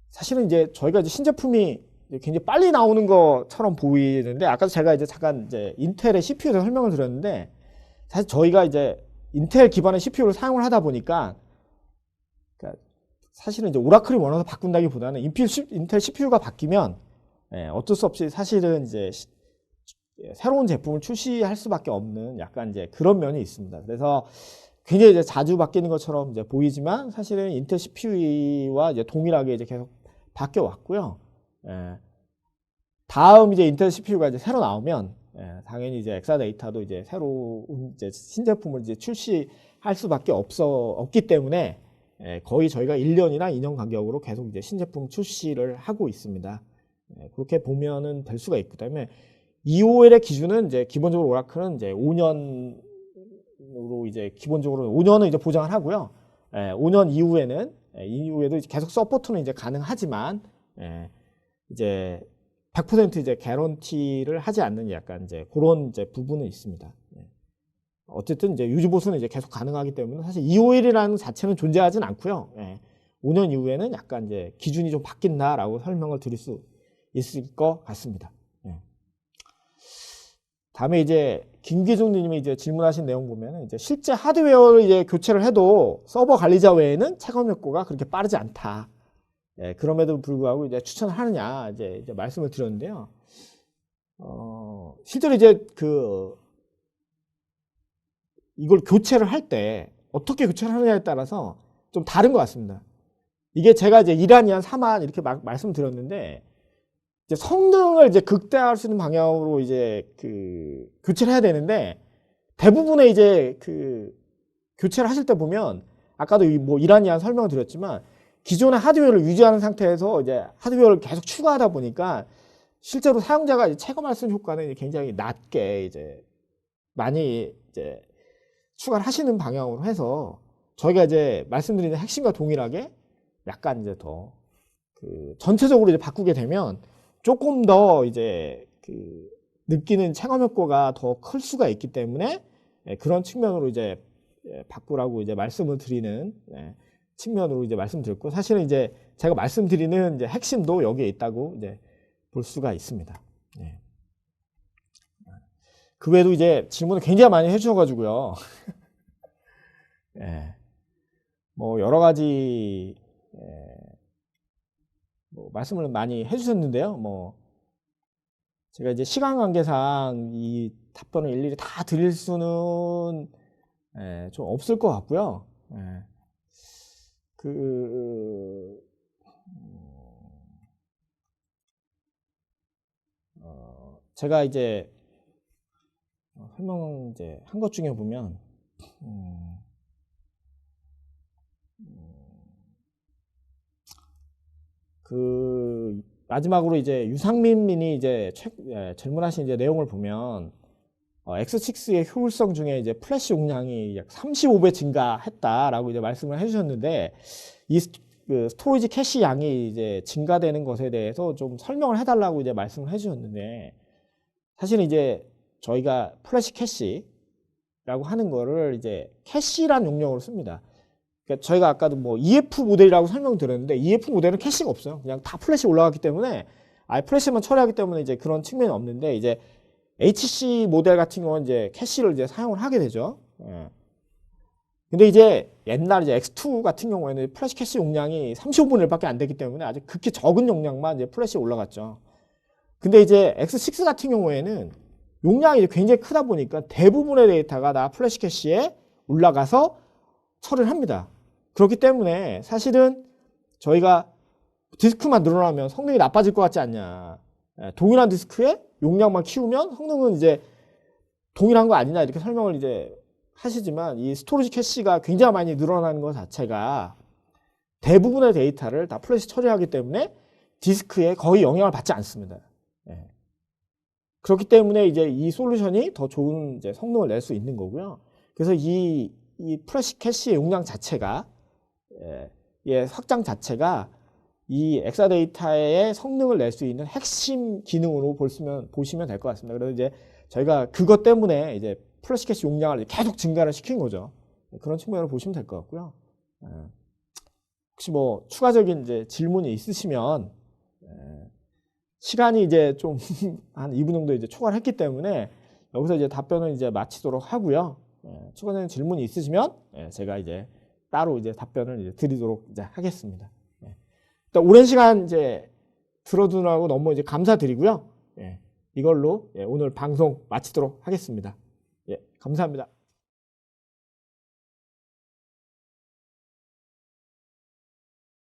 사실은 이제 저희가 이제 신제품이 굉장히 빨리 나오는 것처럼 보이는데 아까도 제가 이제 잠깐 이제 인텔의 CPU에 대해서 설명을 드렸는데 사실 저희가 이제 인텔 기반의 CPU를 사용을 하다 보니까 그러니까 사실은 이제 오라클이 원해서 바꾼다기보다는 인텔 CPU가 바뀌면 어쩔 수 없이 사실은 이제 새로운 제품을 출시할 수밖에 없는 약간 이제 그런 면이 있습니다. 그래서 굉장히 이제 자주 바뀌는 것처럼 이제 보이지만 사실은 인텔 CPU와 이제 동일하게 이제 계속 바뀌어 왔고요. 다음 이제 인텔 CPU가 이제 새로 나오면 당연히 이제 엑사데이터도 이제 새로운 이제 신제품을 이제 출시할 수밖에 없기 때문에 거의 저희가 1년이나 2년 간격으로 계속 이제 신제품 출시를 하고 있습니다. 그렇게 보면은 될 수가 있기 때문에 EOL의 기준은 이제 기본적으로 오라클은 이제 5년으로 이제 기본적으로 5년은 이제 보장을 하고요. 5년 이후에도 계속 서포트는 이제 가능하지만 이제 100% 이제 개런티를 하지 않는 약간 이제 그런 이제 부분은 있습니다. 어쨌든 이제 유지 보수는 이제 계속 가능하기 때문에 사실 EOL이라는 자체는 존재하진 않고요. 5년 이후에는 약간 이제 기준이 좀 바뀐다라고 설명을 드릴 수 있을 것 같습니다. 다음에 이제 김기중님이 이제 질문하신 내용 보면 이제 실제 하드웨어를 이제 교체를 해도 서버 관리자 외에는 체감 효과가 그렇게 빠르지 않다. 그럼에도 불구하고 이제 추천을 하느냐 이제 말씀을 드렸는데요. 실제로 이제 이걸 교체를 할 때 어떻게 교체를 하느냐에 따라서 좀 다른 것 같습니다. 이게 제가 이제 1안, 2안, 3안 이렇게 말씀드렸는데 이제 성능을 이제 극대화할 수 있는 방향으로 이제 교체를 해야 되는데 대부분의 이제 교체를 하실 때 보면 아까도 뭐 1안, 2안 설명을 드렸지만 기존의 하드웨어를 유지하는 상태에서 이제 하드웨어를 계속 추가하다 보니까 실제로 사용자가 이제 체감할 수 있는 효과는 굉장히 낮게 이제 많이 이제 추가를 하시는 방향으로 해서 저희가 이제 말씀드리는 핵심과 동일하게 약간 이제 더 전체적으로 이제 바꾸게 되면 조금 더 이제 느끼는 체감 효과가 더 클 수가 있기 때문에 그런 측면으로 이제 바꾸라고 이제 말씀을 드리는 측면으로 이제 말씀드렸고 사실은 이제 제가 말씀드리는 이제 핵심도 여기에 있다고 이제 볼 수가 있습니다. 그 외에도 이제 질문을 굉장히 많이 해주셔가지고요. 예. 뭐 여러 가지 뭐 말씀을 많이 해주셨는데요. 뭐 제가 이제 시간 관계상 이 답변을 일일이 다 드릴 수는 좀 없을 것 같고요. 제가 이제 설명 이제 한 것 중에 보면 마지막으로 이제 유상민 님이 이제 질문하신 이제 내용을 보면 X6의 효율성 중에 이제 플래시 용량이 약 35배 증가했다라고 이제 말씀을 해주셨는데 이 스토리지 캐시 양이 이제 증가되는 것에 대해서 좀 설명을 해달라고 이제 말씀을 해주셨는데 사실은 이제 저희가 플래시 캐시라고 하는 거를 이제 캐시란 용량으로 씁니다. 그러니까 저희가 아까도 뭐 EF 모델이라고 설명드렸는데 EF 모델은 캐시가 없어요. 그냥 다 플래시 올라갔기 때문에 아예 플래시만 처리하기 때문에 이제 그런 측면이 없는데 이제 HC 모델 같은 경우는 이제 캐시를 이제 사용을 하게 되죠. 근데 이제 옛날 이제 X2 같은 경우에는 플래시 캐시 용량이 35분의 1밖에 안 되기 때문에 아주 극히 적은 용량만 이제 플래시에 올라갔죠. 근데 이제 X6 같은 경우에는 용량이 이제 굉장히 크다 보니까 대부분의 데이터가 다 플래시 캐시에 올라가서 처리를 합니다. 그렇기 때문에 사실은 저희가 디스크만 늘어나면 성능이 나빠질 것 같지 않냐. 동일한 디스크에 용량만 키우면 성능은 이제 동일한 거 아니냐 이렇게 설명을 이제 하시지만 이 스토리지 캐시가 굉장히 많이 늘어나는 것 자체가 대부분의 데이터를 다 플래시 처리하기 때문에 디스크에 거의 영향을 받지 않습니다. 그렇기 때문에 이제 이 솔루션이 더 좋은 이제 성능을 낼 수 있는 거고요. 그래서 이 플래시 캐시의 용량 자체가 확장 자체가 이 엑사데이터의 성능을 낼 수 있는 핵심 기능으로 보시면 될 것 같습니다. 그래서 이제 저희가 그것 때문에 이제 플래시 캐시 용량을 계속 증가를 시킨 거죠. 그런 측면으로 보시면 될 것 같고요. 혹시 뭐 추가적인 이제 질문이 있으시면 시간이 이제 좀 한 2분 정도 이제 초과를 했기 때문에 여기서 이제 답변을 이제 마치도록 하고요. 추가적인 질문이 있으시면 제가 이제 따로 이제 답변을 이제 드리도록 이제 하겠습니다. 일단 오랜 시간 이제 들어주느라고 너무 이제 감사드리고요. 이걸로 오늘 방송 마치도록 하겠습니다. 감사합니다.